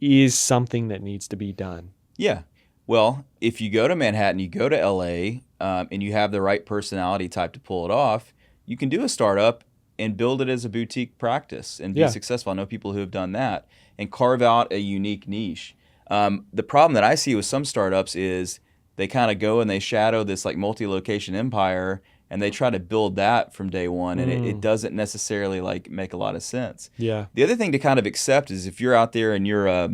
B: is something that needs to be done.
A: Yeah. Well, if you go to Manhattan, you go to LA, and you have the right personality type to pull it off, you can do a startup and build it as a boutique practice and be successful. I know people who have done that and carve out a unique niche. The problem that I see with some startups is they kind of go and they shadow this like multi-location empire, and they try to build that from day one, and it doesn't necessarily like make a lot of sense.
B: Yeah.
A: The other thing to kind of accept is if you're out there and you're a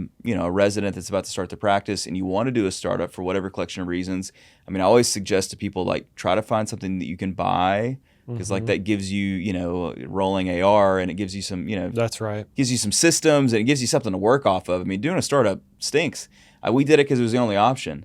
A: resident that's about to start the practice and you want to do a startup for whatever collection of reasons, I mean, I always suggest to people like try to find something that you can buy, because like that gives you, rolling AR, and it gives you some,
B: that's right.
A: Gives you some systems, and it gives you something to work off of. I mean, doing a startup stinks. We did it because it was the only option.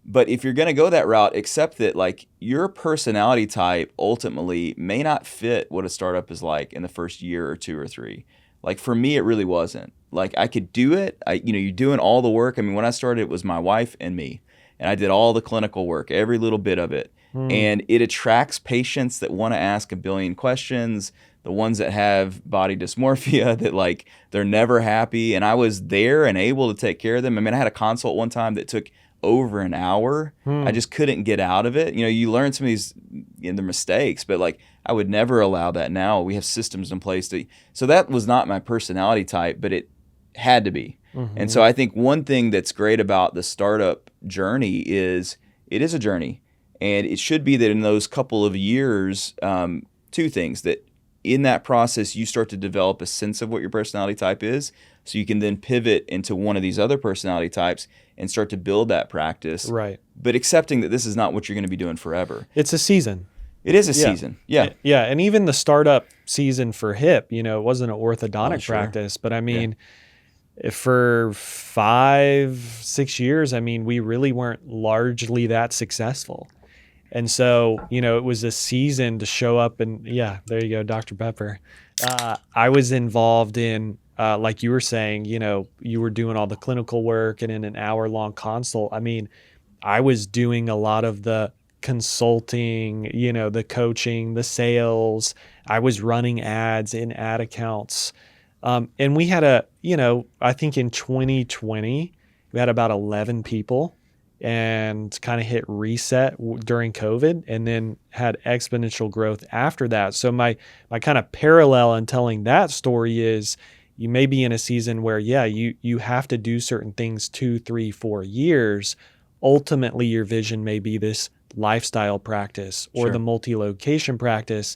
A: But if you're going to go that route, accept that like your personality type ultimately may not fit what a startup is like in the first year or 2 or 3. Like for me, it really wasn't. Like I could do it. You're doing all the work. I mean, when I started, it was my wife and me, and I did all the clinical work, every little bit of it. And it attracts patients that want to ask a billion questions, the ones that have body dysmorphia, that like they're never happy. And I was there and able to take care of them. I mean, I had a consult one time that took over an hour. I just couldn't get out of it. You learn some of these the mistakes, but like I would never allow that now. We have systems in place so that was not my personality type, but it had to be. And so I think one thing that's great about the startup journey is it is a journey, and it should be that in those couple of years, 2 things: that in that process you start to develop a sense of what your personality type is, so you can then pivot into one of these other personality types and start to build that practice.
B: Right.
A: But accepting that this is not what you're going to be doing forever.
B: It's a season.
A: It is a season. Yeah.
B: Yeah. And even the startup season for HIP, it wasn't an orthodontic practice, but I mean, for 5-6 years, I mean, we really weren't largely that successful. And so, it was a season to show up and yeah, there you go, Dr. Pepper. I was involved in, like you were saying, you were doing all the clinical work and in an hour-long consult. I mean, I was doing a lot of the consulting, the coaching, the sales. I was running ads in ad accounts. And we had I think in 2020, we had about 11 people and kind of hit reset during COVID and then had exponential growth after that. So my kind of parallel in telling that story is you may be in a season where, yeah, you have to do certain things 2, 3, 4 years. Ultimately, your vision may be this lifestyle practice or the multi-location practice,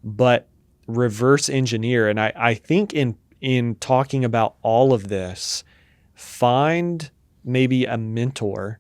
B: but reverse engineer. And I think in talking about all of this, find maybe a mentor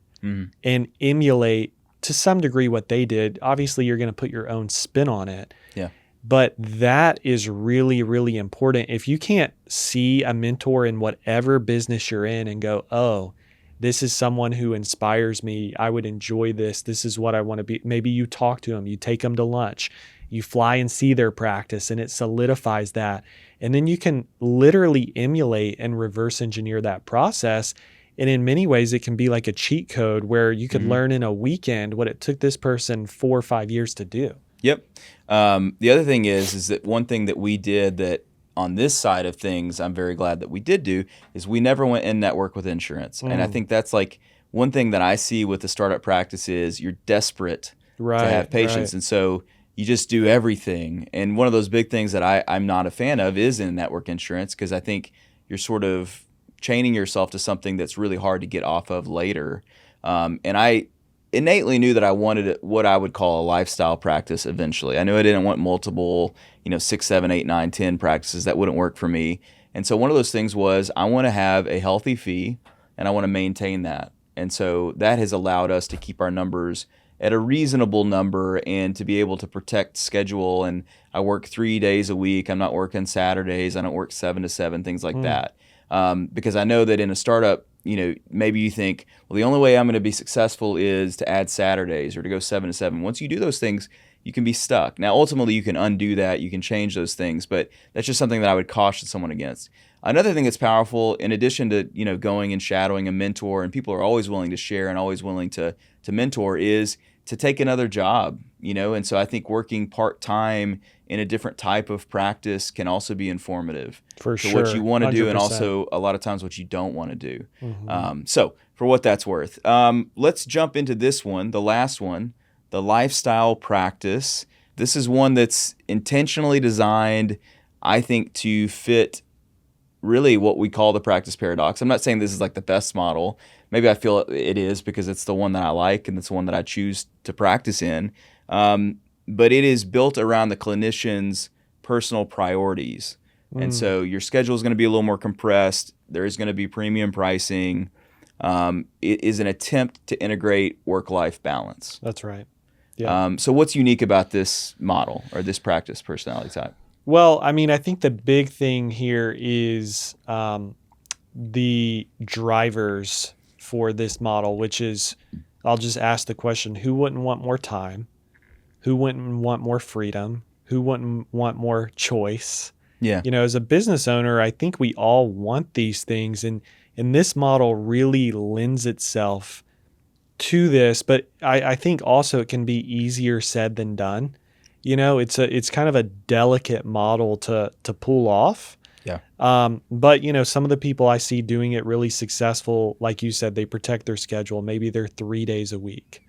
B: and emulate to some degree what they did. Obviously, you're going to put your own spin on it.
A: Yeah.
B: But that is really, really important. If you can't see a mentor in whatever business you're in and go, oh, this is someone who inspires me. I would enjoy this. This is what I want to be. Maybe you talk to them, you take them to lunch, you fly and see their practice, and it solidifies that. And then you can literally emulate and reverse engineer that process. And in many ways, it can be like a cheat code where you could learn in a weekend what it took this person 4 or 5 years to do.
A: Yep. The other thing is that one thing that we did that on this side of things, I'm very glad that we did do, is we never went in network with insurance. And I think that's like one thing that I see with the startup practice is you're desperate to have patients. And so you just do everything. And one of those big things that I'm not a fan of is in network insurance, because I think you're sort of chaining yourself to something that's really hard to get off of later. And I innately knew that I wanted what I would call a lifestyle practice eventually. I knew I didn't want multiple, 6, 7, 8, 9, 10 practices. That wouldn't work for me. And so one of those things was I want to have a healthy fee and I want to maintain that. And so that has allowed us to keep our numbers at a reasonable number and to be able to protect schedule. And I work 3 days a week. I'm not working Saturdays. I don't work 7 to 7, things like that. Because I know that in a startup, maybe you think, well, the only way I'm going to be successful is to add Saturdays or to go 7 to 7. Once you do those things, you can be stuck. Now, ultimately, you can undo that. You can change those things, but that's just something that I would caution someone against. Another thing that's powerful, in addition to going and shadowing a mentor, and people are always willing to share and always willing to mentor, is to take another job. And so I think working part-time in a different type of practice can also be informative
B: for
A: to
B: sure.
A: what you want to do, and
B: 100%.
A: also a lot of times what you don't want to do. So for what that's worth, let's jump into this one, the last one, the lifestyle practice. This is one that's intentionally designed, I think, to fit really what we call the practice paradox. I'm not saying this is like the best model. Maybe I feel it is because it's the one that I like and it's the one that I choose to practice in. But it is built around the clinician's personal priorities. And so your schedule is going to be a little more compressed. There is going to be premium pricing. It is an attempt to integrate work-life balance.
B: That's right. Yeah.
A: So what's unique about this model or this practice personality type?
B: Well, I mean, I think the big thing here is the drivers for this model, which is, I'll just ask the question, who wouldn't want more time? Who wouldn't want more freedom? Who wouldn't want more choice?
A: Yeah.
B: As a business owner, I think we all want these things. And this model really lends itself to this. But I think also it can be easier said than done. It's kind of a delicate model to pull off.
A: Yeah.
B: But some of the people I see doing it really successful, like you said, they protect their schedule. Maybe they're 3 days a week.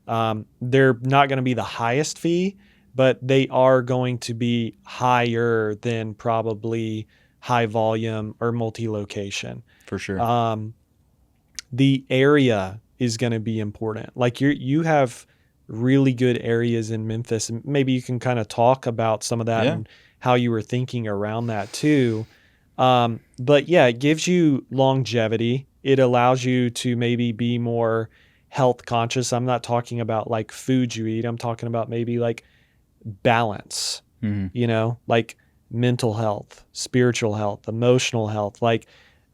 B: They're not going to be the highest fee, but they are going to be higher than probably high volume or multi-location.
A: For sure.
B: The area is going to be important. Like you have really good areas in Memphis, and maybe you can kind of talk about some of that and how you were thinking around that too. But yeah, it gives you longevity. It allows you to maybe be more health conscious. I'm not talking about like food you eat. I'm talking about maybe like balance, like mental health, spiritual health, emotional health. Like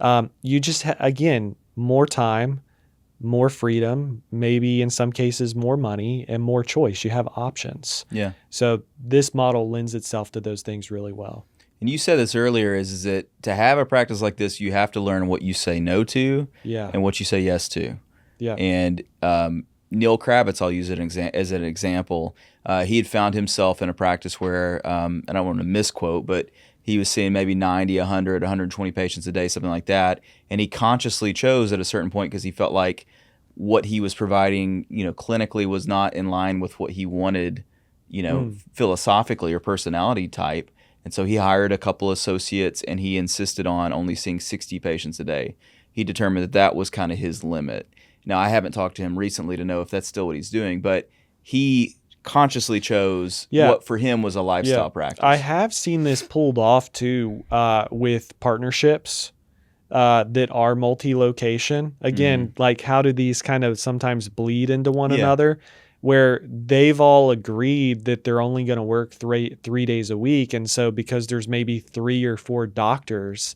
B: You just, again, more time, more freedom, maybe in some cases more money and more choice. You have options.
A: Yeah.
B: So this model lends itself to those things really well.
A: And you said this earlier, is that to have a practice like this, you have to learn what you say no to and what you say yes to.
B: Yeah.
A: And Neil Kravitz, I'll use it as an example. He had found himself in a practice where, I don't want to misquote, but he was seeing maybe 90, 100, 120 patients a day, something like that. And he consciously chose at a certain point because he felt like what he was providing, clinically was not in line with what he wanted, philosophically or personality type. And so he hired a couple associates and he insisted on only seeing 60 patients a day. He determined that that was kind of his limit. Now, I haven't talked to him recently to know if that's still what he's doing, but he consciously chose what for him was a lifestyle practice.
B: I have seen this pulled off too with partnerships that are multi-location. Again, like how do these kind of sometimes bleed into one another, where they've all agreed that they're only going to work three days a week. And so because there's maybe 3 or 4 doctors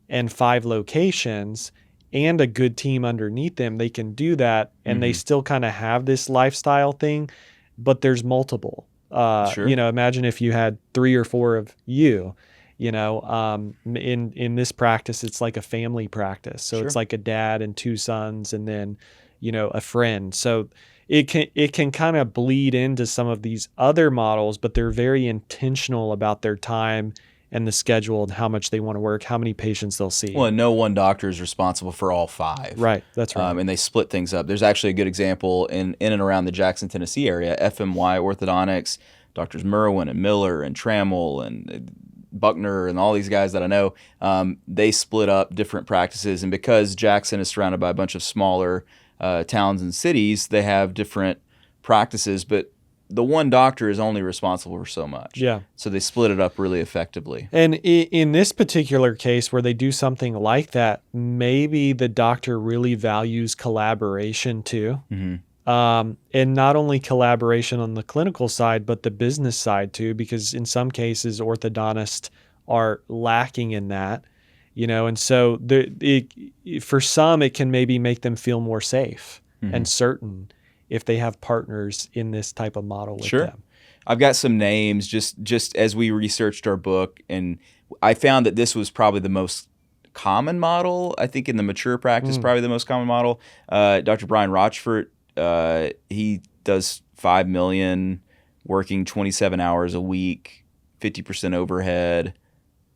B: and 5 locations and a good team underneath them, they can do that. And they still kind of have this lifestyle thing, but there's multiple. Imagine if you had 3 or 4 of you. In this practice, it's like a family practice. So it's like a dad and 2 sons and then, a friend. So it can kind of bleed into some of these other models, but they're very intentional about their time and the schedule and how much they want to work, how many patients they'll see.
A: Well, no one doctor is responsible for all 5.
B: Right, that's right.
A: And they split things up. There's actually a good example in and around the Jackson, Tennessee area, FMY Orthodontics, Doctors Merwin and Miller and Trammell and Buckner and all these guys that I know, they split up different practices. And because Jackson is surrounded by a bunch of smaller towns and cities, they have different practices, but the one doctor is only responsible for so much.
B: Yeah.
A: So they split it up really effectively.
B: And in this particular case where they do something like that, maybe the doctor really values collaboration too. And not only collaboration on the clinical side, but the business side too, because in some cases orthodontists are lacking in that, and so for some, it can maybe make them feel more safe and certain if they have partners in this type of model with them.
A: I've got some names just as we researched our book, and I found that this was probably the most common model. I think in the mature practice, probably the most common model. Dr. Brian Rochfort, he does $5 million, working 27 hours a week, 50% overhead.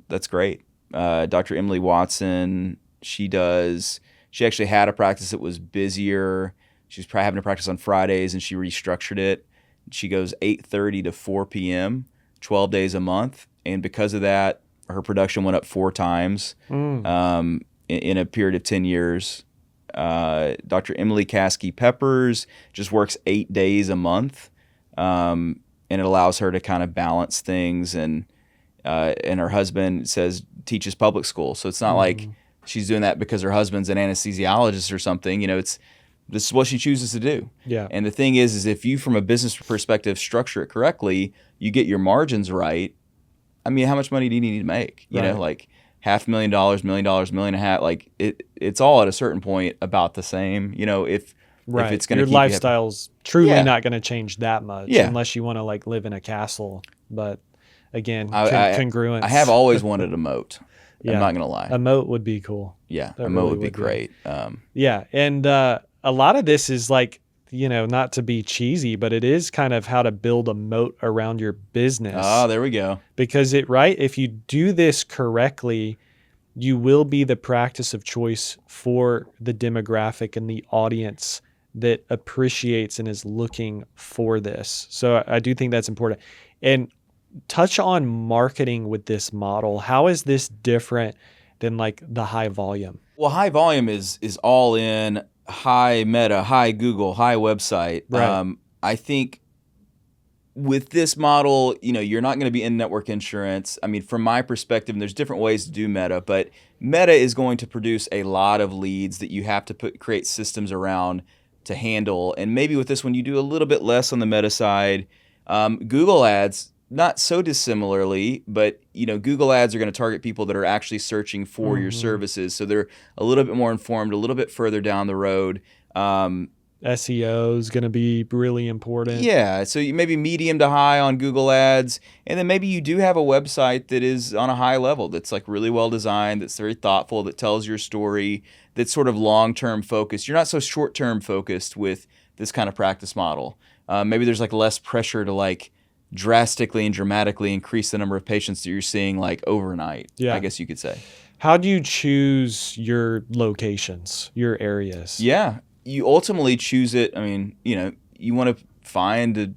A: That's great. Dr. Emily Watson, she actually had a practice that was busier. She was probably having a practice on Fridays, and she restructured it. She goes 8:30 to 4 p.m., 12 days a month. And because of that, her production went up 4 times in a period of 10 years. Dr. Emily Caskey Peppers just works 8 days a month, and it allows her to kind of balance things. And her husband teaches public school, so it's not like she's doing that because her husband's an anesthesiologist or something. This is what she chooses to do. Yeah. And the thing is if you, from a business perspective, structure it correctly, you get your margins right. I mean, how much money do you need to make? You know, like $500,000, $1 million, $1.5 million. Like it's all at a certain point about the same. If it's going to,
B: your lifestyle's truly not going to change that much unless you want to like live in a castle. But again, congruence.
A: I have always wanted a moat. I'm not going to lie.
B: A moat would be cool.
A: Yeah, a moat would be great.
B: And a lot of this is like, not to be cheesy, but it is kind of how to build a moat around your business.
A: Oh, there we go.
B: Because if you do this correctly, you will be the practice of choice for the demographic and the audience that appreciates and is looking for this. So I do think that's important. And touch on marketing with this model. How is this different than like the high volume?
A: Well, high volume is all in. High Meta, high Google, high website.
B: Right.
A: I think with this model, you're not going to be in network insurance. I mean, from my perspective, and there's different ways to do Meta, but Meta is going to produce a lot of leads that you have to create systems around to handle. And maybe with this one, you do a little bit less on the Meta side. Google ads not so dissimilarly, but Google ads are going to target people that are actually searching for your services. So they're a little bit more informed, a little bit further down the road.
B: SEO is going to be really important.
A: Yeah, so maybe medium to high on Google ads, and then maybe you do have a website that is on a high level, that's like really well designed, that's very thoughtful, that tells your story, that's sort of long-term focused. You're not so short-term focused with this kind of practice model. Maybe there's like less pressure to like drastically and dramatically increase the number of patients that you're seeing like overnight, I guess you could say.
B: How do you choose your locations, your areas?
A: Yeah, you ultimately choose it. I mean, you want to find a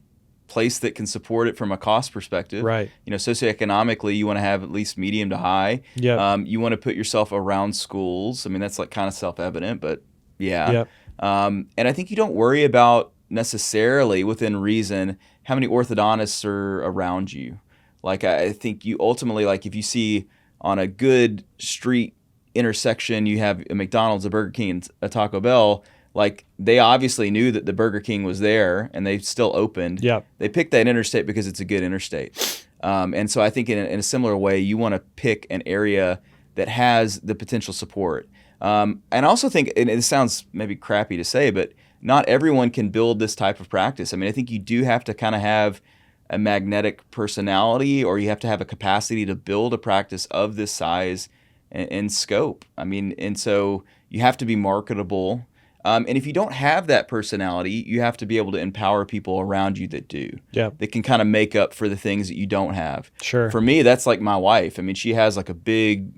A: place that can support it from a cost perspective.
B: Right.
A: Socioeconomically, you want to have at least medium to high.
B: Yeah.
A: You want to put yourself around schools. I mean, that's like kind of self-evident, but yeah.
B: Yep.
A: And I think you don't worry about necessarily within reason how many orthodontists are around you. Like, I think you ultimately, like if you see on a good street intersection, you have a McDonald's, a Burger King, and a Taco Bell, like they obviously knew that the Burger King was there and they still opened.
B: Yep.
A: They picked that interstate because it's a good interstate. And so I think in a similar way, you want to pick an area that has the potential support. And I also think, and it sounds maybe crappy to say, but not everyone can build this type of practice. I mean, I think you do have to kind of have a magnetic personality, or you have to have a capacity to build a practice of this size and scope. I mean, and so you have to be marketable. And if you don't have that personality, you have to be able to empower people around you that do.
B: Yeah.
A: That can kind of make up for the things that you don't have.
B: Sure.
A: For me, that's like my wife. I mean, she has like a big,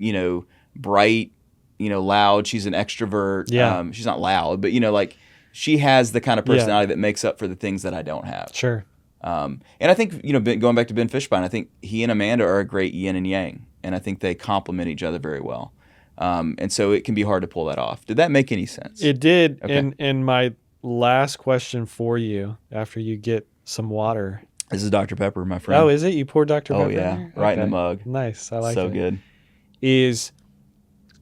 A: bright, loud. She's an extrovert.
B: Yeah.
A: She's not loud, but like she has the kind of personality that makes up for the things that I don't have.
B: Sure.
A: And I think, going back to Ben Fishbein, I think he and Amanda are a great yin and yang, and I think they complement each other very well. And so it can be hard to pull that off. Did that make any sense?
B: It did.
A: Okay.
B: And my last question for you, after you get some water.
A: This is Dr. Pepper, my friend.
B: Oh, is it? You poured Dr. Pepper in
A: yeah.
B: there?
A: Right in the mug.
B: Nice. I like it.
A: So good.
B: Is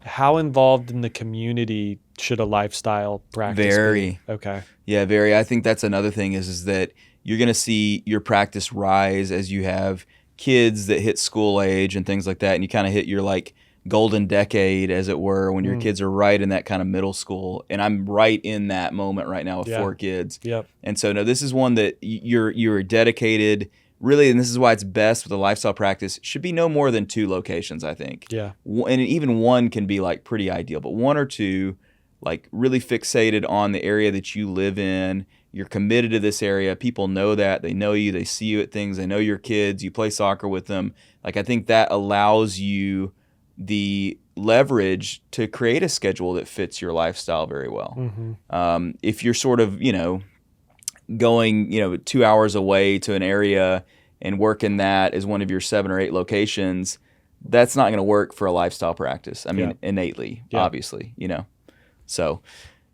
B: how involved in the community should a lifestyle practice
A: Very.
B: be? Okay.
A: Yeah, very. I think that's another thing is that you're going to see your practice rise as you have kids that hit school age and things like that, and you kind of hit your like golden decade, as it were, when your kids are right in that kind of middle school. And I'm right in that moment right now with 4 kids.
B: Yep.
A: And so, no, this is one that you're dedicated, really, and this is why it's best with a lifestyle practice, should be no more than 2 locations, I think.
B: Yeah.
A: And even 1 can be like pretty ideal, but 1 or 2, like really fixated on the area that you live in. You're committed to this area. People know that. They know you. They see you at things. They know your kids. You play soccer with them. Like, I think that allows you the leverage to create a schedule that fits your lifestyle very well.
B: Mm-hmm.
A: If you're sort of, going, 2 hours away to an area and working that as one of your 7 or 8 locations, that's not going to work for a lifestyle practice. I mean, innately, obviously, So,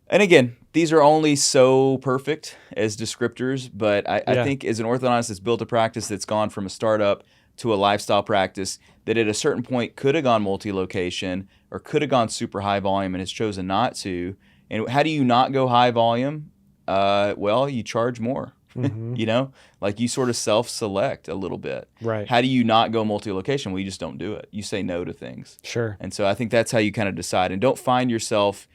A: and again, these are only so perfect as descriptors, but I think as an orthodontist that's built a practice that's gone from a startup to a lifestyle practice, that at a certain point could have gone multi-location or could have gone super high volume and has chosen not to. And how do you not go high volume? Well, you charge more.
B: Mm-hmm.
A: Like you sort of self-select a little bit.
B: Right.
A: How do you not go multi-location? Well, you just don't do it. You say no to things.
B: Sure.
A: And so I think that's how you kind of decide. And don't find yourself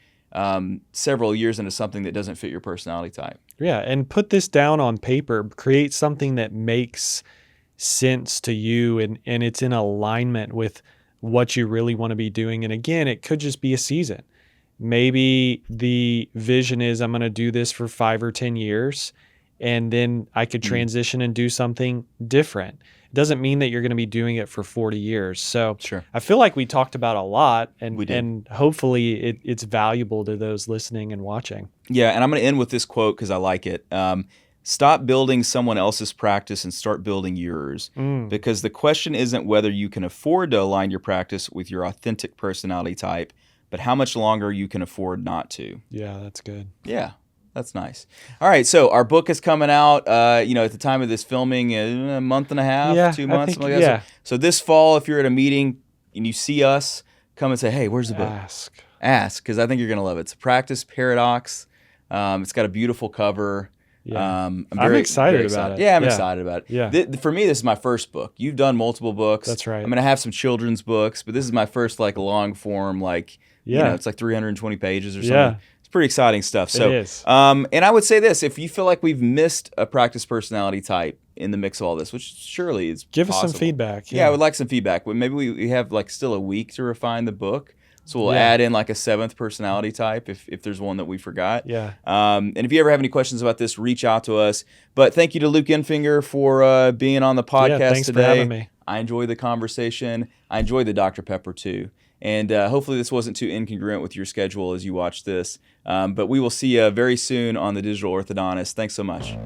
A: several years into something that doesn't fit your personality type.
B: Yeah, and put this down on paper. Create something that makes sense to you and it's in alignment with what you really want to be doing. And again, it could just be a season. Maybe the vision is I'm going to do this for 5 or 10 years, and then I could transition and do something different. It doesn't mean that you're going to be doing it for 40 years. So
A: Sure.
B: I feel like we talked about a lot,
A: We did.
B: and hopefully it's valuable to those listening and watching.
A: Yeah, and I'm going to end with this quote because I like it. Stop building someone else's practice and start building yours. Because the question isn't whether you can afford to align your practice with your authentic personality type, but how much longer you can afford not to.
B: Yeah, that's good.
A: Yeah, that's nice. All right, so our book is coming out, at the time of this filming, a month and a half, 2 months, something like that. So this fall, if you're at a meeting and you see us, come and say, hey, where's the book? Ask, because I think you're going to love it. It's a practice paradox. It's got a beautiful cover.
B: Yeah.
A: I'm
B: I'm excited
A: very
B: about it.
A: Yeah, I'm
B: Yeah.
A: excited about it.
B: Yeah.
A: For me, this is my first book. You've done multiple books.
B: That's right.
A: I'm going to have some children's books, but this is my first like long form, like,
B: Yeah.
A: it's like 320 pages or something.
B: Yeah.
A: It's pretty exciting stuff. So,
B: It is.
A: And I would say this, if you feel like we've missed a practice personality type in the mix of all this, which surely is
B: Give us
A: possible.
B: some feedback.
A: Yeah, I would like some feedback. But maybe we have like still a week to refine the book. So we'll
B: Yeah.
A: add in like a 7th personality type if there's one that we forgot.
B: Yeah.
A: And if you ever have any questions about this, reach out to us. But thank you to Luke Infinger for being on the podcast
B: Thanks
A: today.
B: for having me.
A: I enjoyed the conversation. I enjoyed the Dr. Pepper too. And hopefully this wasn't too incongruent with your schedule as you watch this. But we will see you very soon on the Digital Orthodontist. Thanks so much.